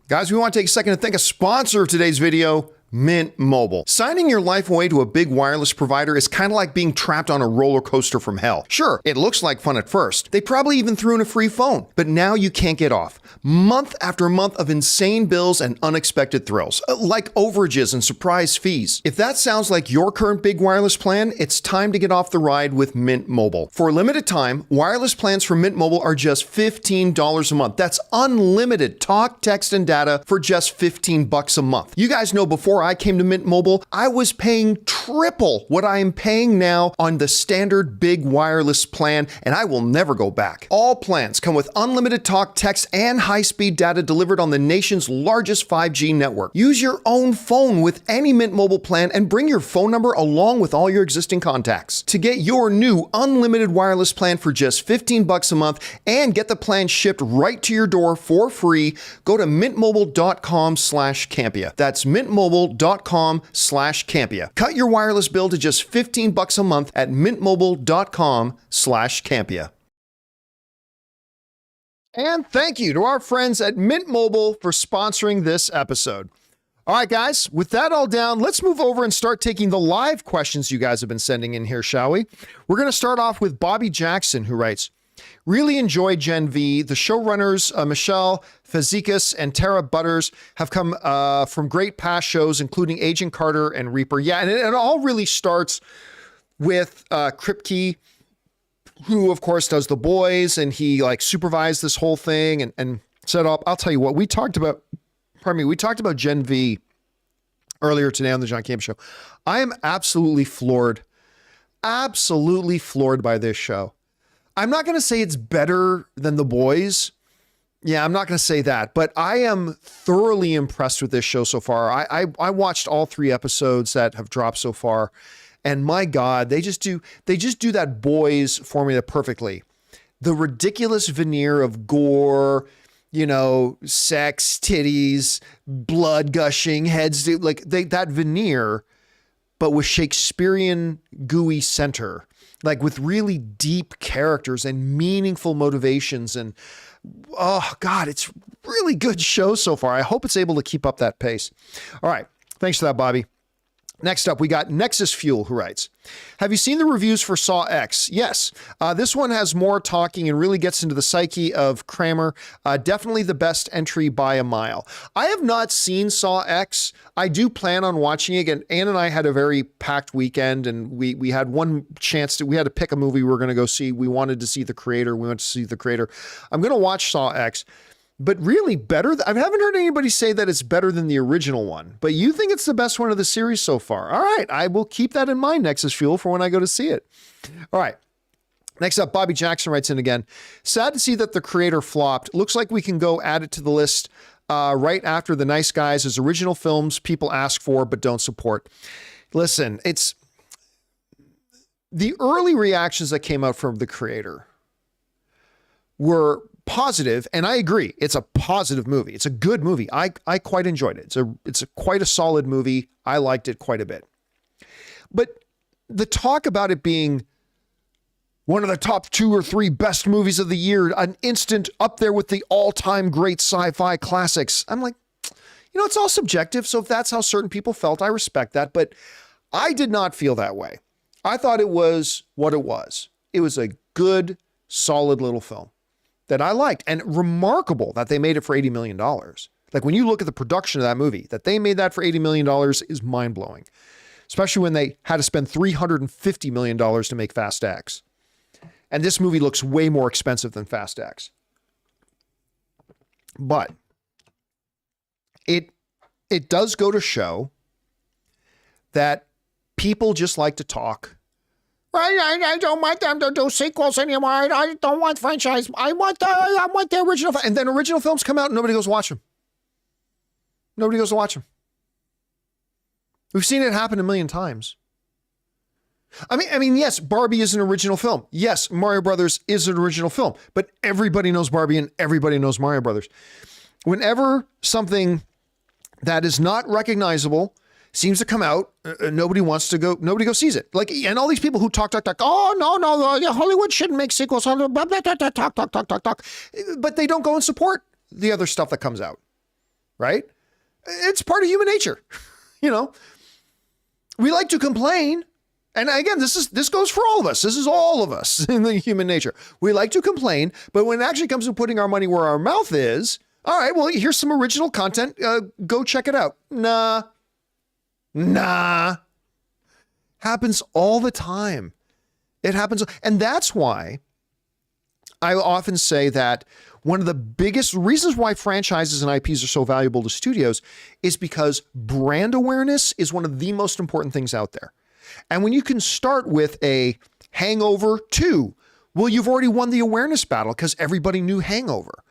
Guys, we want to take a second to thank a sponsor of today's video, Mint Mobile. Signing your life away to a big wireless provider is kind of like being trapped on a roller coaster from hell. Sure, it looks like fun at first. They probably even threw in a free phone, but now you can't get off. Month after month of insane bills and unexpected thrills, like overages and surprise fees. If that sounds like your current big wireless plan, it's time to get off the ride with Mint Mobile. For a limited time, wireless plans from Mint Mobile are just $15 a month. That's unlimited talk, text, and data for just $15 a month. You guys know before I came to Mint Mobile, I was paying triple what I am paying now on the standard big wireless plan, and I will never go back. All plans come with unlimited talk, text, and high-speed data delivered on the nation's largest 5G network. Use your own phone with any Mint Mobile plan and bring your phone number along with all your existing contacts. To get your new unlimited wireless plan for just $15 a month and get the plan shipped right to your door for free, go to mintmobile.com/Campea. That's mintmobile.com/Campea. Cut your wireless bill to just $15 a month at mintmobile.com/Campea. And thank you to our friends at Mint Mobile for sponsoring this episode. All right, guys, with that all down, let's move over and start taking the live questions you guys have been sending in here, shall we? We're going to start off with Bobby Jackson, who writes, really enjoyed Gen V. The showrunners, Michelle Fazekas and Tara Butters, have come from great past shows, including Agent Carter and Reaper. Yeah, and it all really starts with Kripke, who of course does The Boys, and he like supervised this whole thing and set up. I'll tell you what, we talked about Gen V earlier today on the John Campea Show. I am absolutely floored by this show. I'm not going to say it's better than The Boys. Yeah, I'm not going to say that, but I am thoroughly impressed with this show so far. I watched all 3 episodes that have dropped so far, and my God, they just do that Boys formula perfectly. The ridiculous veneer of gore, sex, titties, blood gushing, heads, that veneer, but with Shakespearean gooey center, like with really deep characters and meaningful motivations. And oh God, it's really good show so far. I hope it's able to keep up that pace. All right. Thanks for that, Bobby. Next up, we got Nexus Fuel, who writes, have you seen the reviews for Saw X? Yes. This one has more talking and really gets into the psyche of Kramer. Definitely the best entry by a mile. I have not seen Saw X. I do plan on watching it again. Ann and I had a very packed weekend, and we had one chance we had to pick a movie we were going to go see. We wanted to see The Creator. We went to see The Creator. I'm going to watch Saw X. But really better. I haven't heard anybody say that it's better than the original one, but you think it's the best one of the series so far. All right. I will keep that in mind, Nexus Fuel, for when I go to see it. All right. Next up, Bobby Jackson writes in again. Sad to see that The Creator flopped. Looks like we can go add it to the list right after The Nice Guys as original films people ask for but don't support. Listen, it's the early reactions that came out from The Creator were positive, and I agree. It's a positive movie. It's a good movie. I quite enjoyed it. It's quite a solid movie. I liked it quite a bit. But the talk about it being one of the top 2 or 3 best movies of the year, an instant up there with the all-time great sci-fi classics, I'm like, it's all subjective. So if that's how certain people felt, I respect that. But I did not feel that way. I thought it was what it was. It was a good, solid little film that I liked, and remarkable that they made it for $80 million. Like when you look at the production of that movie, that they made that for $80 million is mind blowing, especially when they had to spend $350 million to make Fast X. And this movie looks way more expensive than Fast X. But it does go to show that people just like to talk. I don't want them to do sequels anymore. I don't want franchise. I want the original. And then original films come out and nobody goes to watch them. Nobody goes to watch them. We've seen it happen a million times. I mean, yes, Barbie is an original film. Yes, Mario Brothers is an original film, but everybody knows Barbie and everybody knows Mario Brothers. Whenever something that is not recognizable seems to come out, nobody goes sees it. Like, and all these people who talk, oh, no, Hollywood shouldn't make sequels. Talk. But they don't go and support the other stuff that comes out, right? It's part of human nature. You know, we like to complain. And again, this goes for all of us. This is all of us in the human nature. We like to complain, but when it actually comes to putting our money where our mouth is, all right, well, here's some original content. Go check it out. Nah. Happens all the time. It happens. And that's why I often say that one of the biggest reasons why franchises and IPs are so valuable to studios is because brand awareness is one of the most important things out there. And when you can start with a Hangover 2, well, you've already won the awareness battle because everybody knew Hangover.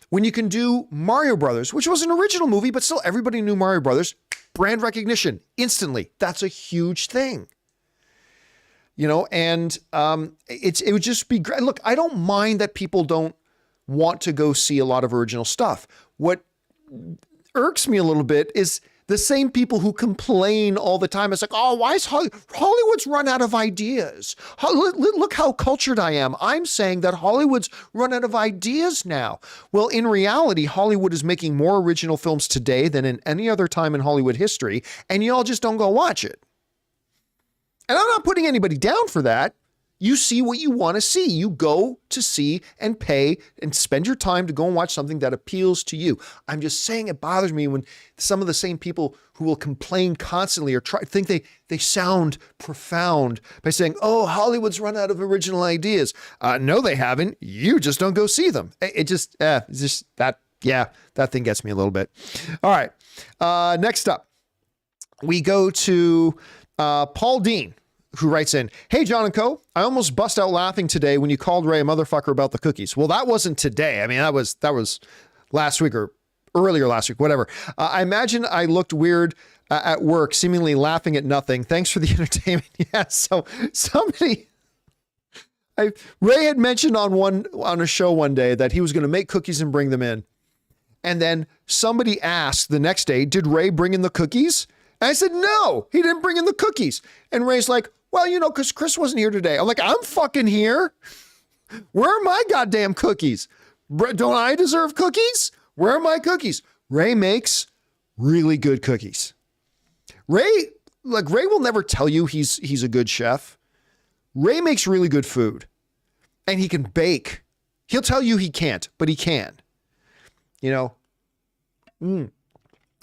When you can do Mario Brothers, which was an original movie, but still everybody knew Mario Brothers, brand recognition instantly. That's a huge thing. You know, and it would just be great. Look, I don't mind that people don't want to go see a lot of original stuff. What irks me a little bit is the same people who complain all the time. It's like, oh, why is Hollywood's run out of ideas? Look how cultured I am. I'm saying that Hollywood's run out of ideas now. Well, in reality, Hollywood is making more original films today than in any other time in Hollywood history, and y'all just don't go watch it. And I'm not putting anybody down for that. You see what you want to see. You go to see and pay and spend your time to go and watch something that appeals to you. I'm just saying it bothers me when some of the same people who will complain constantly or think they sound profound by saying, oh, Hollywood's run out of original ideas. No, they haven't. You just don't go see them. It's just that thing gets me a little bit. All right. Next up, we go to Paul Dean, who writes in, hey, John and Co. I almost bust out laughing today when you called Ray a motherfucker about the cookies. Well, that wasn't today. I mean, that was last week or earlier last week, whatever. I imagine I looked weird at work, seemingly laughing at nothing. Thanks for the entertainment. Yeah, so Ray had mentioned on a show one day that he was going to make cookies and bring them in. And then somebody asked the next day, did Ray bring in the cookies? And I said, no, he didn't bring in the cookies. And Ray's like, well, you know, because Chris wasn't here today. I'm like, I'm fucking here. Where are my goddamn cookies? Don't I deserve cookies? Where are my cookies? Ray makes really good cookies. Ray will never tell you he's a good chef. Ray makes really good food. And he can bake. He'll tell you he can't, but he can. You know,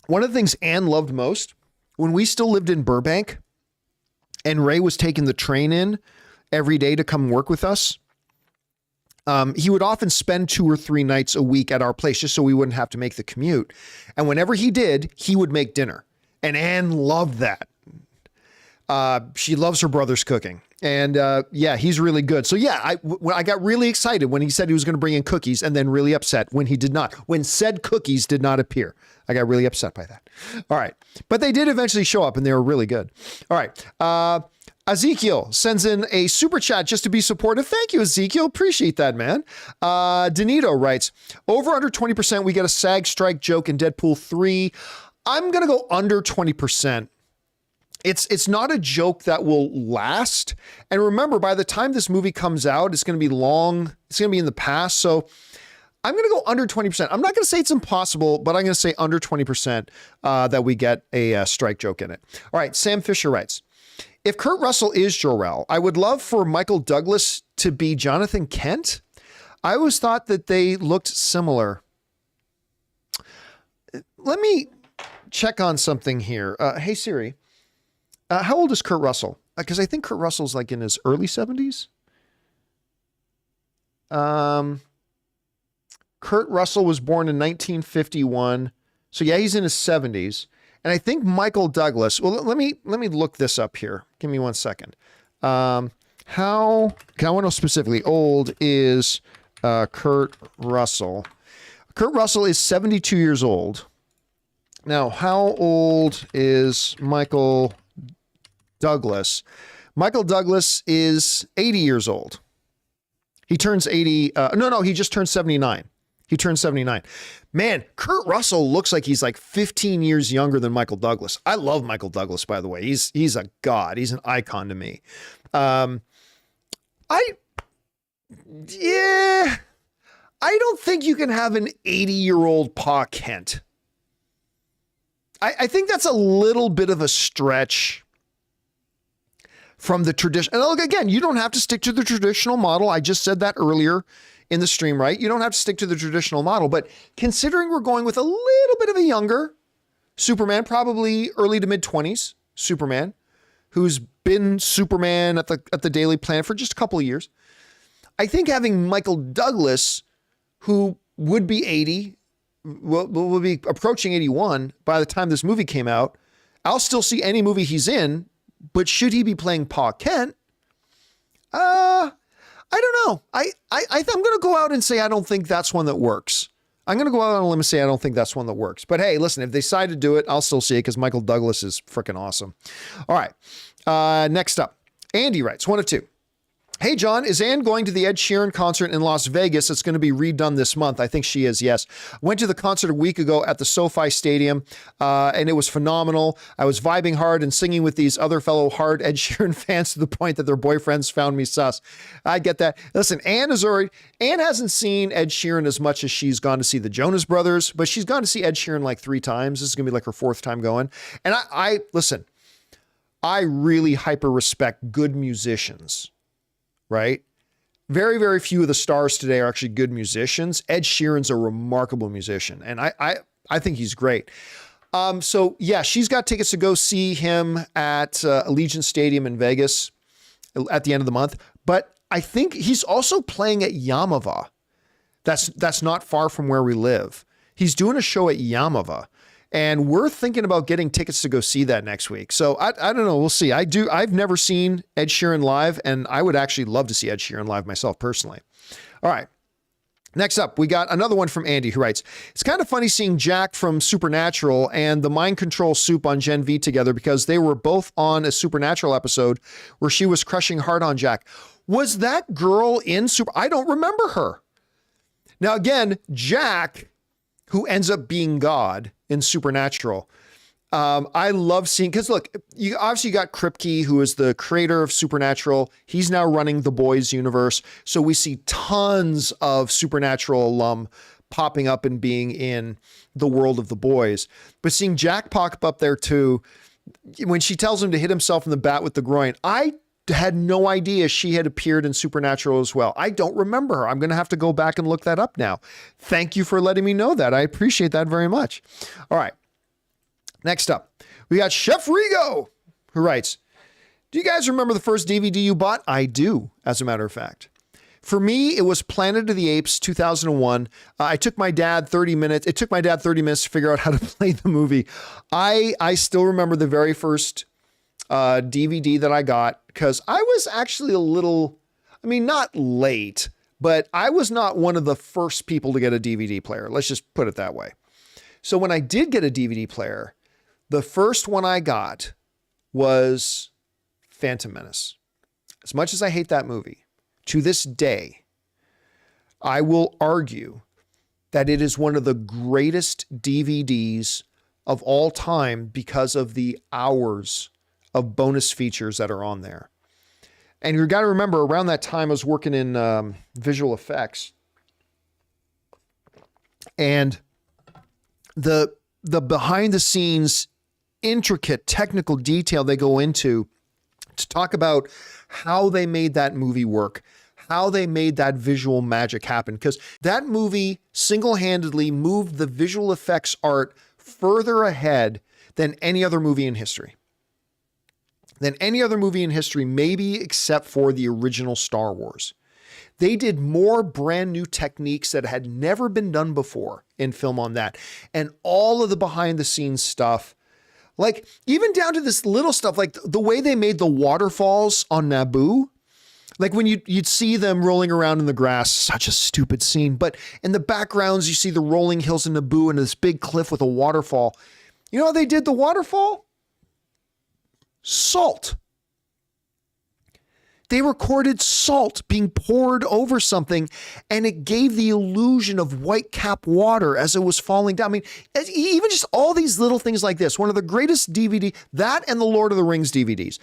one of the things Anne loved most when we still lived in Burbank and Ray was taking the train in every day to come work with us, he would often spend 2 or 3 nights a week at our place just so we wouldn't have to make the commute. And whenever he did, he would make dinner. And Anne loved that. She loves her brother's cooking. And yeah, he's really good. So yeah, I got really excited when he said he was going to bring in cookies and then really upset when he did not. When said cookies did not appear. I got really upset by that. All right. But they did eventually show up and they were really good. All right. Ezekiel sends in a super chat just to be supportive. Thank you, Ezekiel. Appreciate that, man. Danito writes, over under 20%, we get a SAG strike joke in Deadpool 3. I'm going to go under 20%. It's not a joke that will last. And remember, by the time this movie comes out, it's going to be long. It's going to be in the past. So I'm going to go under 20%. I'm not going to say it's impossible, but I'm going to say under 20% that we get a strike joke in it. All right. Sam Fisher writes, if Kurt Russell is Jor-El, I would love for Michael Douglas to be Jonathan Kent. I always thought that they looked similar. Let me check on something here. Hey Siri, how old is Kurt Russell? Because I think Kurt Russell's like in his early 70s. Kurt Russell was born in 1951. So yeah, he's in his 70s. And I think Michael Douglas, well, let me look this up here. Give me 1 second. I want to know specifically, old is Kurt Russell. Kurt Russell is 72 years old. Now, how old is Michael Douglas? Michael Douglas is 80 years old. He turns 80. He just turned 79. He turned 79. Man, Kurt Russell looks like he's like 15 years younger than Michael Douglas. I love Michael Douglas, by the way. He's a god. He's an icon to me. I don't think you can have an 80-year-old Pa Kent. I think that's a little bit of a stretch from the tradition. And look, again, you don't have to stick to the traditional model. I just said that earlier in the stream, right? You don't have to stick to the traditional model, but considering we're going with a little bit of a younger Superman, probably early to mid 20s Superman, who's been Superman at the Daily Planet for just a couple of years. I think having Michael Douglas, who would be 80, will be approaching 81 by the time this movie came out. I'll still see any movie he's in, but should he be playing Pa Kent? I don't know. I'm going to go out and say I don't think that's one that works. I'm going to go out on a limb and say I don't think that's one that works. But hey, listen, if they decide to do it, I'll still see it because Michael Douglas is freaking awesome. All right. Next up, Andy writes, 1 of 2. Hey, John, is Ann going to the Ed Sheeran concert in Las Vegas? It's going to be redone this month. I think she is, yes. Went to the concert a week ago at the SoFi Stadium, and it was phenomenal. I was vibing hard and singing with these other fellow hard Ed Sheeran fans to the point that their boyfriends found me sus. I get that. Listen, Ann hasn't seen Ed Sheeran as much as she's gone to see the Jonas Brothers, but she's gone to see Ed Sheeran like 3 times. This is going to be like her 4th time going. And listen, I really hyper respect good musicians. Right? Very, very few of the stars today are actually good musicians. Ed Sheeran's a remarkable musician, and I think he's great. So yeah, she's got tickets to go see him at Allegiant Stadium in Vegas at the end of the month. But I think he's also playing at Yamava. That's not far from where we live. He's doing a show at Yamava. And we're thinking about getting tickets to go see that next week. So I don't know. We'll see. I've never seen Ed Sheeran live, and I would actually love to see Ed Sheeran live myself personally. All right. Next up, we got another one from Andy who writes, it's kind of funny seeing Jack from Supernatural and the Mind Control Soup on Gen V together because they were both on a Supernatural episode where she was crushing hard on Jack. Was that girl in Super? I don't remember her. Now, again, Jack, who ends up being God in Supernatural. I love seeing, because look, you got Kripke, who is the creator of Supernatural. He's now running the Boys universe. So we see tons of Supernatural alum popping up and being in the world of the Boys. But seeing Jack pop up there too, when she tells him to hit himself in the bat with the groin, I had no idea she had appeared in Supernatural as well. I don't remember her. I'm going to have to go back and look that up now. Thank you for letting me know that. I appreciate that very much. All right. Next up, we got Chef Rigo, who writes, do you guys remember the first DVD you bought? I do, as a matter of fact. For me, it was Planet of the Apes 2001. It took my dad 30 minutes to figure out how to play the movie. I still remember the very first DVD that I got, because I was actually a little, not late, but I was not one of the first people to get a DVD player. Let's just put it that way. So when I did get a DVD player, the first one I got was Phantom Menace. As much as I hate that movie, to this day, I will argue that it is one of the greatest DVDs of all time because of the hours of bonus features that are on there. And you got to remember, around that time I was working in visual effects, and the behind the scenes intricate technical detail they go into to talk about how they made that movie work, how they made that visual magic happen, because that movie single-handedly moved the visual effects art further ahead than any other movie in history. Maybe except for the original Star Wars. They did more brand new techniques that had never been done before in film on that. And all of the behind the scenes stuff, like even down to this little stuff, like the way they made the waterfalls on Naboo, like when you'd see them rolling around in the grass, such a stupid scene. But in the backgrounds, you see the rolling hills in Naboo and this big cliff with a waterfall. You know how they did the waterfall? Salt. They recorded salt being poured over something, and it gave the illusion of white cap water as it was falling down. I mean, even just all these little things like this. One of the greatest DVD, that and the Lord of the Rings DVDs.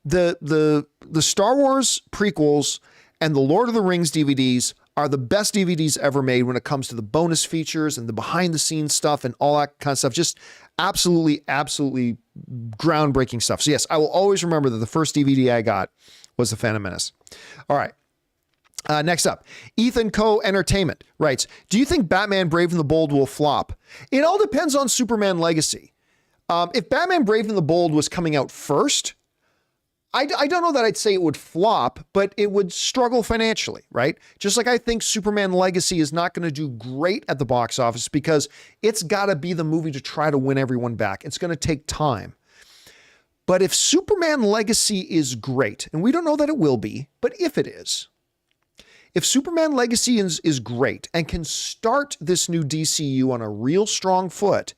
The Star Wars prequels and the Lord of the Rings DVDs are the best DVDs ever made when it comes to the bonus features and the behind the scenes stuff and all that kind of stuff. Just absolutely groundbreaking stuff. So yes, I will always remember that the first DVD I got was The Phantom Menace. All right. Next up, Ethan Co. Entertainment writes, do you think Batman Brave and the Bold will flop? It all depends on Superman Legacy. If Batman Brave and the Bold was coming out first, I don't know that I'd say it would flop, but it would struggle financially, right? Just like I think Superman Legacy is not going to do great at the box office because it's got to be the movie to try to win everyone back. It's going to take time. But if Superman Legacy is great, and we don't know that it will be, but if it is, if Superman Legacy is great and can start this new DCU on a real strong foot,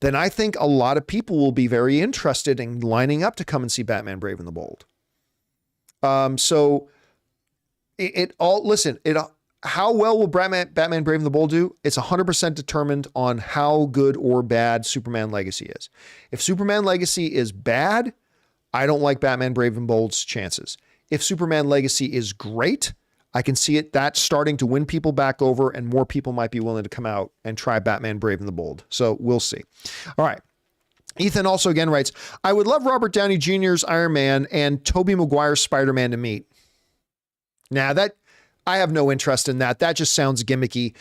then I think a lot of people will be very interested in lining up to come and see Batman Brave and the Bold. How well will Batman Brave and the Bold do? It's 100% determined on how good or bad Superman Legacy is. If Superman Legacy is bad, I don't like Batman Brave and Bold's chances. If Superman Legacy is great, I can see that starting to win people back over, and more people might be willing to come out and try Batman Brave and the Bold. So we'll see. All right. Ethan also again writes, I would love Robert Downey Jr.'s Iron Man and Tobey Maguire's Spider-Man to meet. Now I have no interest in that. That just sounds gimmicky.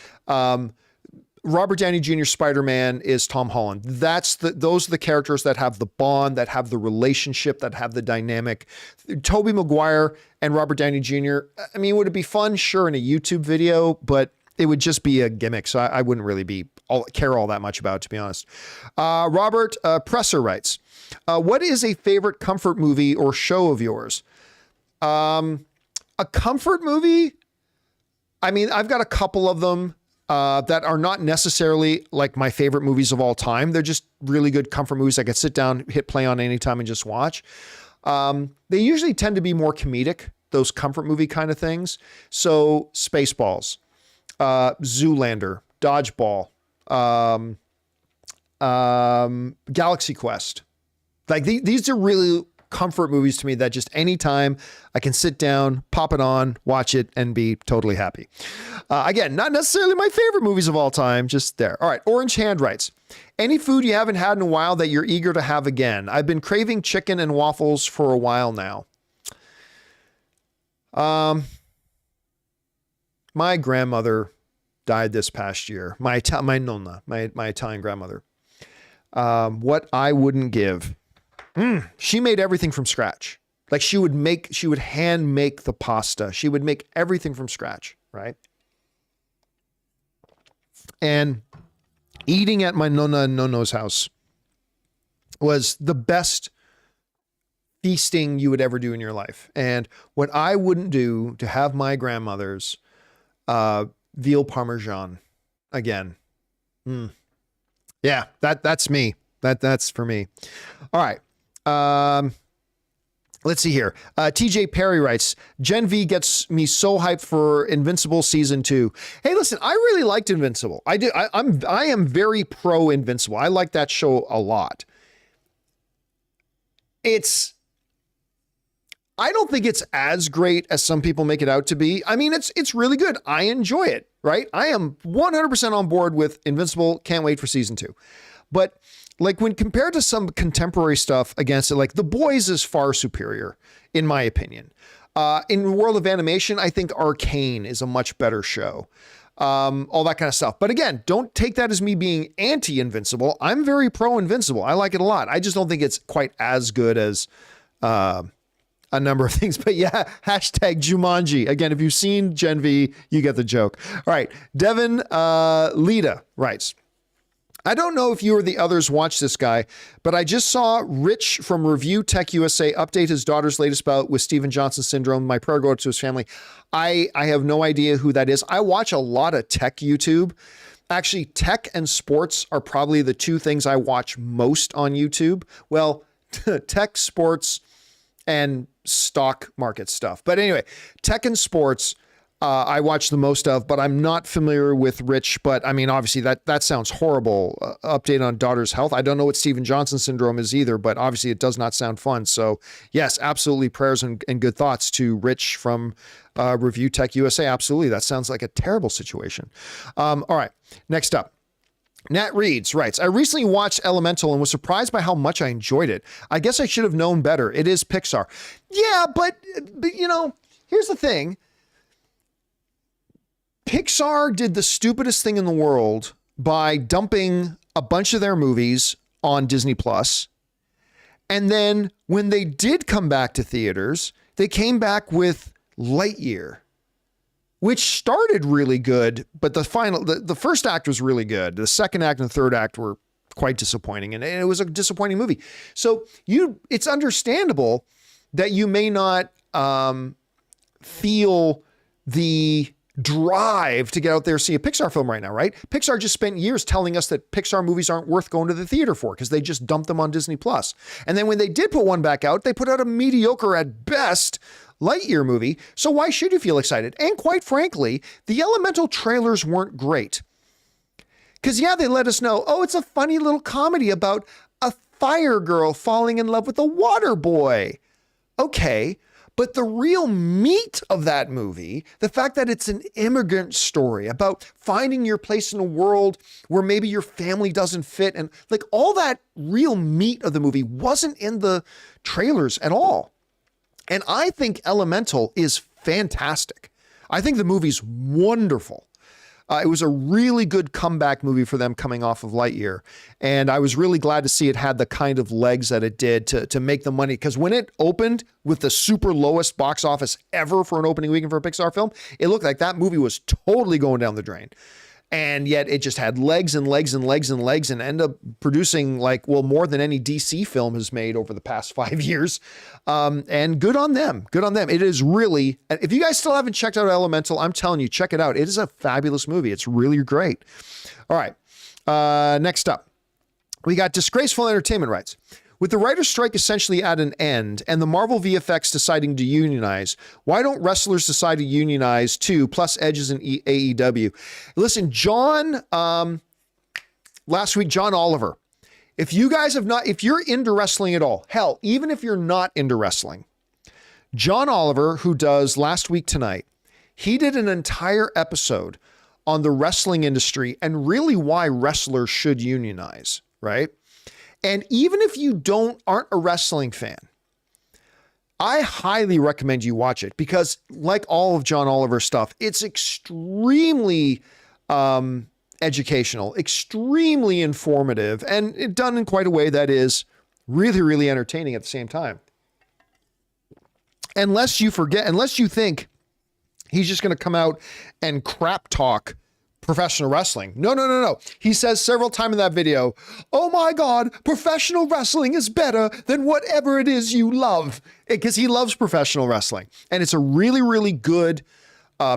Robert Downey Jr. Spider-Man is Tom Holland. Those are the characters that have the bond, that have the relationship, that have the dynamic. Tobey Maguire and Robert Downey Jr., I mean, would it be fun? Sure, in a YouTube video, but it would just be a gimmick. So I wouldn't really care all that much about it, to be honest. Robert Presser writes, what is a favorite comfort movie or show of yours? A comfort movie? I mean, I've got a couple of them that are not necessarily like my favorite movies of all time. They're just really good comfort movies I could sit down, hit play on anytime and just watch. They usually tend to be more comedic, those comfort movie kind of things. So Spaceballs, Zoolander, Dodgeball, Galaxy Quest. Like these are really comfort movies to me that just anytime I can sit down, pop it on, watch it, and be totally happy. Again, not necessarily my favorite movies of all time, just there. All right, Orange Hand writes, any food you haven't had in a while that you're eager to have again? I've been craving chicken and waffles for a while now. My grandmother died this past year. My nonna, my Italian grandmother. What I wouldn't give. She made everything from scratch. Like she would hand make the pasta. She would make everything from scratch, right? And eating at my nonna and nonno's house was the best feasting you would ever do in your life. And what I wouldn't do to have my grandmother's veal parmesan again. Yeah, that's me. That's for me. All right. Let's see here. TJ Perry writes, Gen V gets me so hyped for Invincible season 2. Hey, listen, I really liked Invincible. I am very pro Invincible. I like that show a lot. I don't think it's as great as some people make it out to be. I mean, it's really good. I enjoy it, right? I am 100% on board with Invincible. Can't wait for season 2. But Like when compared to some contemporary stuff against it, like The Boys is far superior, in my opinion. In the world of animation, I think Arcane is a much better show. All that kind of stuff. But again, don't take that as me being anti-Invincible. I'm very pro-Invincible. I like it a lot. I just don't think it's quite as good as a number of things. But yeah, hashtag Jumanji. Again, if you've seen Gen V, you get the joke. All right. Devin Lita writes, I don't know if you or the others watch this guy, but I just saw Rich from Review Tech USA update his daughter's latest bout with Steven Johnson syndrome. My prayer goes to his family. I have no idea who that is. I watch a lot of tech YouTube. Actually, tech and sports are probably the two things I watch most on YouTube. Well, tech, sports, and stock market stuff. But anyway, tech and sports, I watch the most of, but I'm not familiar with Rich. But I mean, obviously that sounds horrible. Update on daughter's health. I don't know what Steven Johnson syndrome is either, but obviously it does not sound fun. So yes, absolutely prayers and good thoughts to Rich from Review Tech USA. Absolutely. That sounds like a terrible situation. All right, next up. Nat Reeds writes, I recently watched Elemental and was surprised by how much I enjoyed it. I guess I should have known better. It is Pixar. Yeah, but you know, here's the thing. Pixar did the stupidest thing in the world by dumping a bunch of their movies on Disney Plus. And then when they did come back to theaters, they came back with Lightyear, which started really good, but the first act was really good. The second act and the third act were quite disappointing, and it was a disappointing movie. So it's understandable that you may not feel the drive to get out there and see a Pixar film right now, right? Pixar just spent years telling us that Pixar movies aren't worth going to the theater for because they just dumped them on Disney Plus. And then when they did put one back out, they put out a mediocre at best Lightyear movie. So why should you feel excited? And quite frankly, the Elemental trailers weren't great. Because yeah, they let us know, oh, it's a funny little comedy about a fire girl falling in love with a water boy. Okay. But the real meat of that movie, the fact that it's an immigrant story about finding your place in a world where maybe your family doesn't fit, and like all that real meat of the movie wasn't in the trailers at all. And I think Elemental is fantastic. I think the movie's wonderful. It was a really good comeback movie for them coming off of Lightyear. And I was really glad to see it had the kind of legs that it did to make the money. Because when it opened with the super lowest box office ever for an opening weekend for a Pixar film, it looked like that movie was totally going down the drain. And yet it just had legs and legs and legs and legs and ended up producing more than any DC film has made over the past 5 years. And good on them. Good on them. It is really, if you guys still haven't checked out Elemental, I'm telling you, check it out. It is a fabulous movie. It's really great. All right. Next up, we got Disgraceful Entertainment Rights. With the writer's strike essentially at an end and the Marvel VFX deciding to unionize, why don't wrestlers decide to unionize too, plus Edges in AEW? Listen, last week, John Oliver, if you're into wrestling at all, hell, even if you're not into wrestling, John Oliver, who does Last Week Tonight, he did an entire episode on the wrestling industry and really why wrestlers should unionize, right? And even if you aren't a wrestling fan, I highly recommend you watch it because like all of John Oliver's stuff, it's extremely educational, extremely informative, and done in quite a way that is really, really entertaining at the same time. Unless you think he's just going to come out and crap talk professional wrestling. No. He says several times in that video, oh my God, professional wrestling is better than whatever it is you love. Because he loves professional wrestling. And it's a really, really good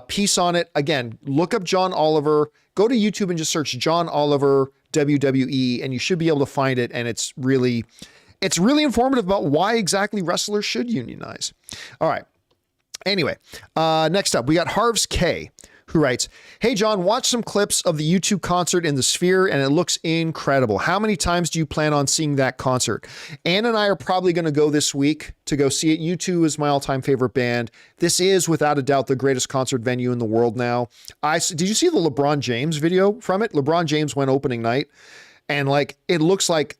piece on it. Again, look up John Oliver. Go to YouTube and just search John Oliver WWE, and you should be able to find it. And it's really informative about why exactly wrestlers should unionize. All right. Anyway, next up, we got Harv's K, who writes, hey, John, watch some clips of the U2 concert in the Sphere, and it looks incredible. How many times do you plan on seeing that concert? Ann and I are probably going to go this week to go see it. U2 is my all-time favorite band. This is, without a doubt, the greatest concert venue in the world now. Did you see the LeBron James video from it? LeBron James went opening night, and it looks like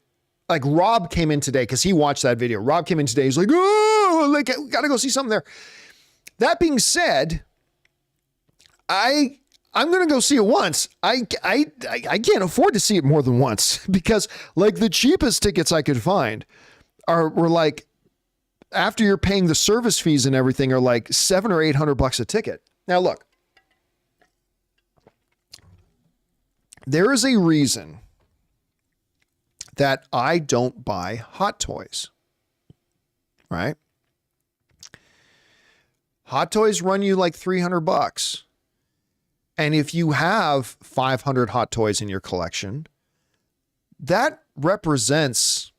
like Rob came in today because he watched that video. Rob came in today. He's like, oh, like, gotta go see something there. That being said, I'm going to go see it once. I can't afford to see it more than once because like the cheapest tickets I could find were like, after you're paying the service fees and everything, are like $700 or $800 a ticket. Now look, there is a reason that I don't buy hot toys, right? Hot toys run you like $300. And if you have 500 hot toys in your collection, that represents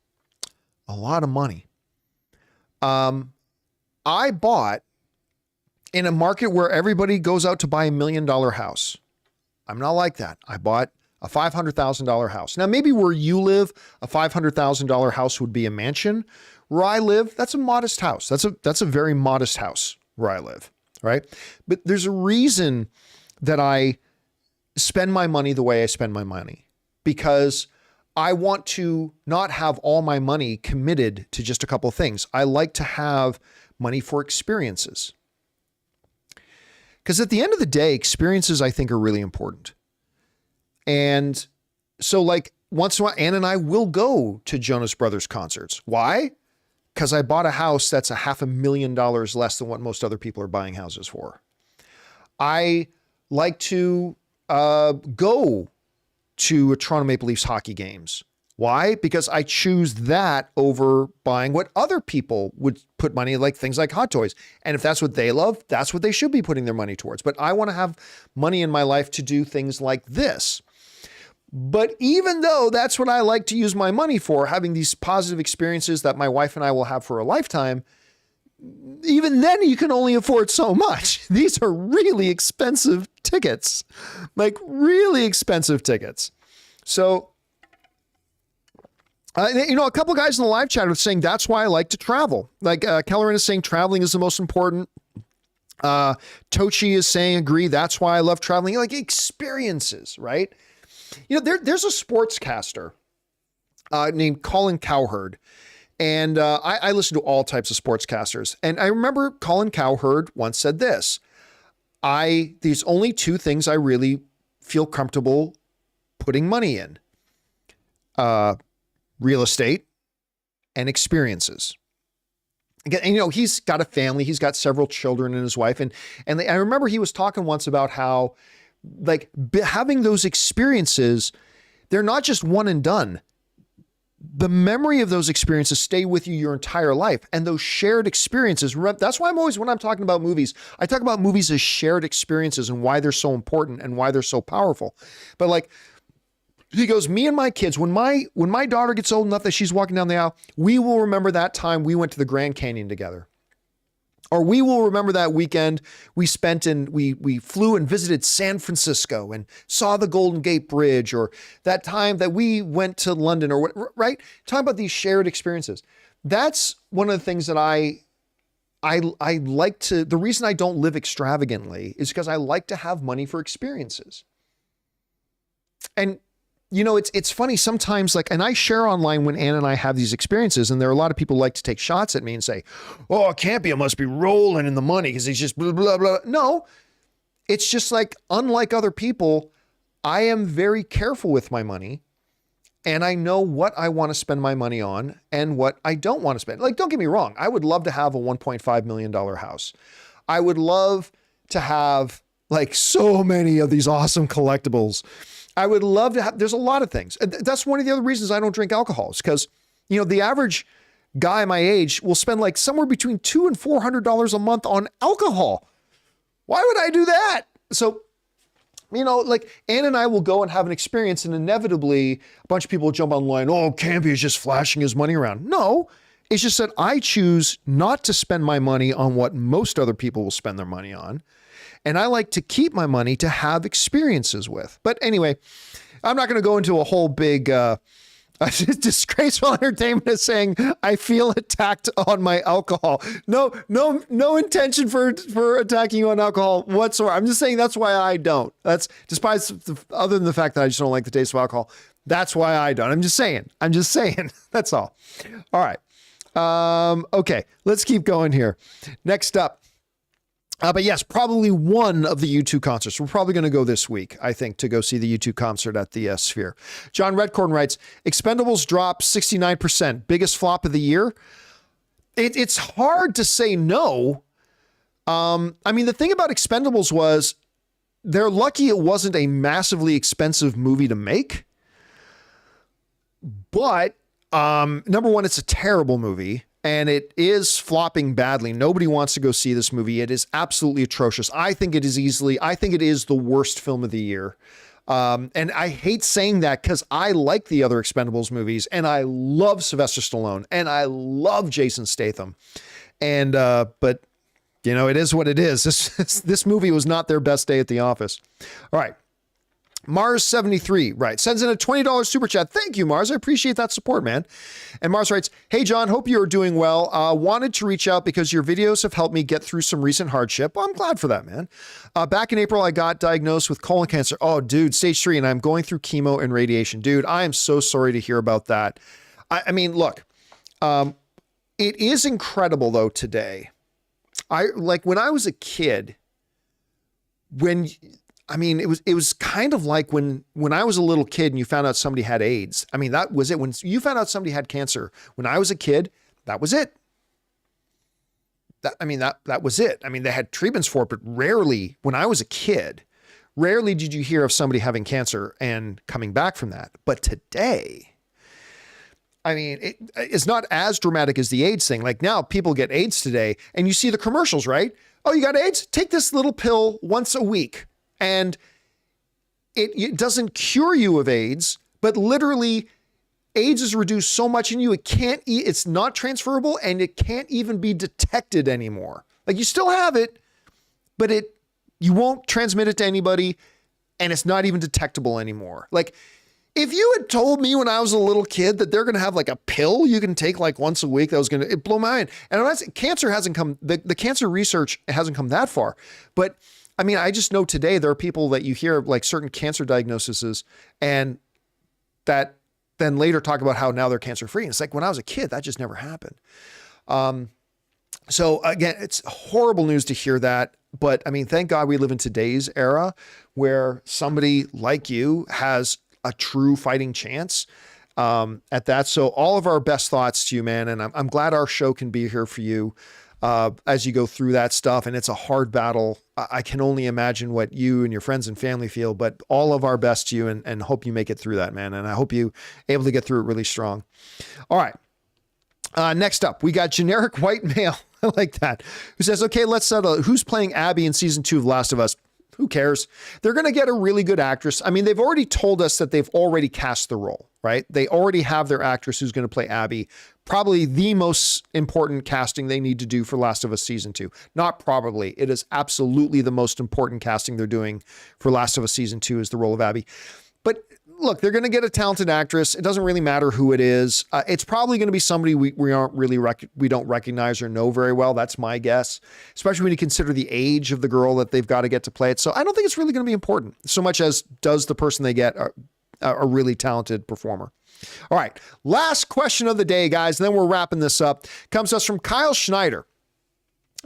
a lot of money. I bought in a market where everybody goes out to buy $1 million house. I'm not like that. I bought a $500,000 house. Now, maybe where you live, a $500,000 house would be a mansion. Where I live, that's a modest house. That's a very modest house where I live, right? But there's a reason that I spend my money the way I spend my money, because I want to not have all my money committed to just a couple of things. I like to have money for experiences. Because at the end of the day, experiences I think are really important. And so like once in a while, Ann and I will go to Jonas Brothers concerts. Why? Because I bought a house that's $500,000 less than what most other people are buying houses for. I like to go to a Toronto Maple Leafs hockey games. Why? Because I choose that over buying what other people would put money, like things like hot toys. And if that's what they love, that's what they should be putting their money towards. But I want to have money in my life to do things like this. But even though that's what I like to use my money for, having these positive experiences that my wife and I will have for a lifetime, even then you can only afford so much. These are really expensive tickets, like really expensive tickets. So, a couple of guys in the live chat are saying that's why I like to travel. Like Kellerin is saying traveling is the most important. Tochi is saying agree. That's why I love traveling. Like experiences, right? There's a sportscaster named Colin Cowherd. And I listen to all types of sportscasters. And I remember Colin Cowherd once said this: there's only two things I really feel comfortable putting money in. Real estate and experiences. Again, and he's got a family, he's got several children and his wife. And I remember he was talking once about how like having those experiences, they're not just one and done. The memory of those experiences stay with you your entire life. And those shared experiences, that's why when I'm talking about movies, I talk about movies as shared experiences and why they're so important and why they're so powerful. But like, he goes, me and my kids, when my daughter gets old enough that she's walking down the aisle, we will remember that time we went to the Grand Canyon together. Or we will remember that weekend we spent we flew and visited San Francisco and saw the Golden Gate Bridge, or that time that we went to London, or what, right? Talk about these shared experiences. That's one of the things that I like to, the reason I don't live extravagantly is because I like to have money for experiences. And it's funny sometimes, like, and I share online when Ann and I have these experiences, and there are a lot of people who like to take shots at me and say, oh, Campea must be rolling in the money because he's just blah, blah, blah. No, it's just like, unlike other people, I am very careful with my money, and I know what I want to spend my money on and what I don't want to spend. Like, don't get me wrong. I would love to have a $1.5 million house. I would love to have like so many of these awesome collectibles. I would love to have, there's a lot of things. That's one of the other reasons I don't drink alcohol, is because, the average guy my age will spend like somewhere between $200 and $400 a month on alcohol. Why would I do that? So, like Ann and I will go and have an experience, and inevitably a bunch of people will jump online. Oh, Campea is just flashing his money around. No, it's just that I choose not to spend my money on what most other people will spend their money on. And I like to keep my money to have experiences with. But anyway, I'm not going to go into a whole big Disgraceful Entertainment is saying, I feel attacked on my alcohol. No intention for attacking you on alcohol whatsoever. I'm just saying that's why I don't. That's despite other than the fact that I just don't like the taste of alcohol. That's why I don't. I'm just saying. That's all. All right. Okay, let's keep going here. Next up. But yes, probably one of the U2 concerts. We're probably going to go this week, I think, to go see the U2 concert at the Sphere. John Redcorn writes, Expendables dropped 69%. Biggest flop of the year? It's hard to say no. I mean, the thing about Expendables was they're lucky it wasn't a massively expensive movie to make. But number one, it's a terrible movie. And it is flopping badly. Nobody wants to go see this movie. It is absolutely atrocious. I think it is the worst film of the year. And I hate saying that because I like the other Expendables movies and I love Sylvester Stallone and I love Jason Statham. And, but you know, it is what it is. This movie was not their best day at the office. All right. Mars 73, right, sends in a $20 super chat. Thank you, Mars. I appreciate that support, man. And Mars writes, hey, John, hope you are doing well. Wanted to reach out because your videos have helped me get through some recent hardship. Well, I'm glad for that, man. Back in April, I got diagnosed with colon cancer. Oh, dude, stage 3, and I'm going through chemo and radiation. Dude, I am so sorry to hear about that. I mean, look, it is incredible, though, today. When I was a kid, it was kind of like when I was a little kid and you found out somebody had AIDS. I mean, that was it. When you found out somebody had cancer, when I was a kid, that was it. That was it. I mean, they had treatments for it, but rarely, when I was a kid, rarely did you hear of somebody having cancer and coming back from that. But today, I mean, it's not as dramatic as the AIDS thing. Like now people get AIDS today and you see the commercials, right? Oh, you got AIDS? Take this little pill once a week. And it doesn't cure you of AIDS, but literally AIDS is reduced so much in you, it's not transferable and it can't even be detected anymore. Like you still have it, but you won't transmit it to anybody and it's not even detectable anymore. Like if you had told me when I was a little kid that they're going to have like a pill you can take like once a week, it blow my mind. And cancer hasn't come, the cancer research hasn't come that far, but I mean, I just know today there are people that you hear like certain cancer diagnoses and that then later talk about how now they're cancer free. And it's like when I was a kid, that just never happened. So again, it's horrible news to hear that. But I mean, thank God we live in today's era where somebody like you has a true fighting chance at that. So all of our best thoughts to you, man. And I'm glad our show can be here for you. As you go through that stuff, and it's a hard battle. I can only imagine what you and your friends and family feel, but all of our best to you and hope you make it through that, man. And I hope you able to get through it really strong. All right. Next up, we got generic white male. I like that. Who says, okay, let's settle. Who's playing Abby in season 2 of Last of Us? Who cares? They're going to get a really good actress. I mean, they've already told us that they've already cast the role, right? They already have their actress who's going to play Abby. Probably the most important casting they need to do for Last of Us season 2. Not probably. It is absolutely the most important casting they're doing for Last of Us season 2 is the role of Abby. But look, they're going to get a talented actress. It doesn't really matter who it is. It's probably going to be somebody we don't recognize or know very well. That's my guess, especially when you consider the age of the girl that they've got to get to play it. So I don't think it's really going to be important so much as does the person they get a really talented performer. All right. Last question of the day, guys. And then we're wrapping this up. Comes to us from Kyle Schneider.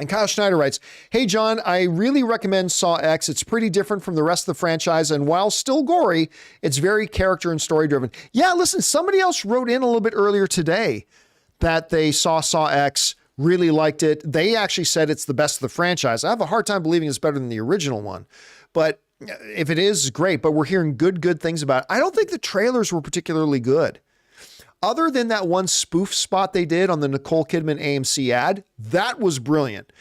And Kyle Schneider writes, hey, John, I really recommend Saw X. It's pretty different from the rest of the franchise. And while still gory, it's very character and story driven. Yeah, listen, somebody else wrote in a little bit earlier today that they saw X, really liked it. They actually said it's the best of the franchise. I have a hard time believing it's better than the original one. But if it is, great. But we're hearing good things about it. I don't think the trailers were particularly good. Other than that one spoof spot they did on the Nicole Kidman AMC ad, that was brilliant.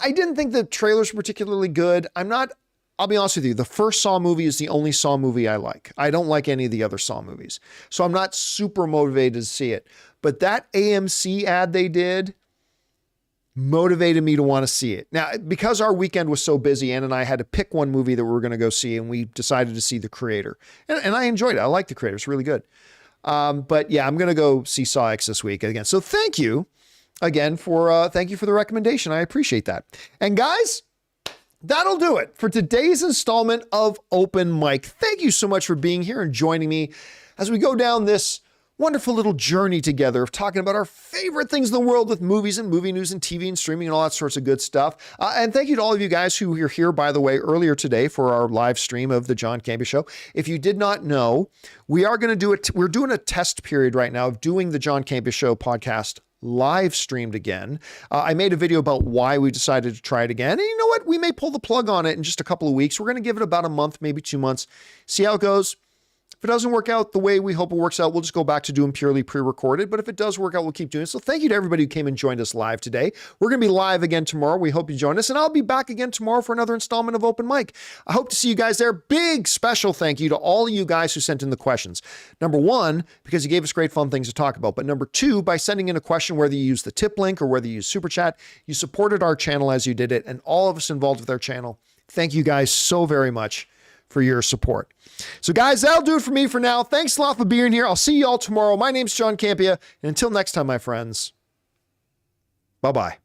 I didn't think the trailers were particularly good. I'll be honest with you, the first Saw movie is the only Saw movie I like. I don't like any of the other Saw movies. So I'm not super motivated to see it. But that AMC ad they did motivated me to want to see it. Now, because our weekend was so busy, Ann and I had to pick one movie that we were going to go see, and we decided to see The Creator. And I enjoyed it. I like The Creator. It's really good. But yeah, I'm going to go see Saw X this week again. So thank you again thank you for the recommendation. I appreciate that. And guys, that'll do it for today's installment of Open Mic. Thank you so much for being here and joining me as we go down this wonderful little journey together of talking about our favorite things in the world with movies and movie news and TV and streaming and all that sorts of good stuff. And thank you to all of you guys who were here, by the way, earlier today for our live stream of the John Campea Show. If you did not know, we are going to do it. We're doing a test period right now of doing the John Campea Show podcast live streamed again. I made a video about why we decided to try it again. And you know what? We may pull the plug on it in just a couple of weeks. We're going to give it about a month, maybe 2 months, see how it goes. If it doesn't work out the way we hope it works out, we'll just go back to doing purely pre-recorded. But if it does work out, we'll keep doing it. So thank you to everybody who came and joined us live today. We're going to be live again tomorrow. We hope you join us. And I'll be back again tomorrow for another installment of Open Mic. I hope to see you guys there. Big special thank you to all of you guys who sent in the questions. Number one, because you gave us great fun things to talk about. But number two, by sending in a question, whether you use the tip link or whether you use Super Chat, you supported our channel as you did it. And all of us involved with our channel, thank you guys so very much for your support. So guys, that'll do it for me for now. Thanks a lot for being here. I'll see you all tomorrow. My name's John Campea. And until next time, my friends, bye-bye.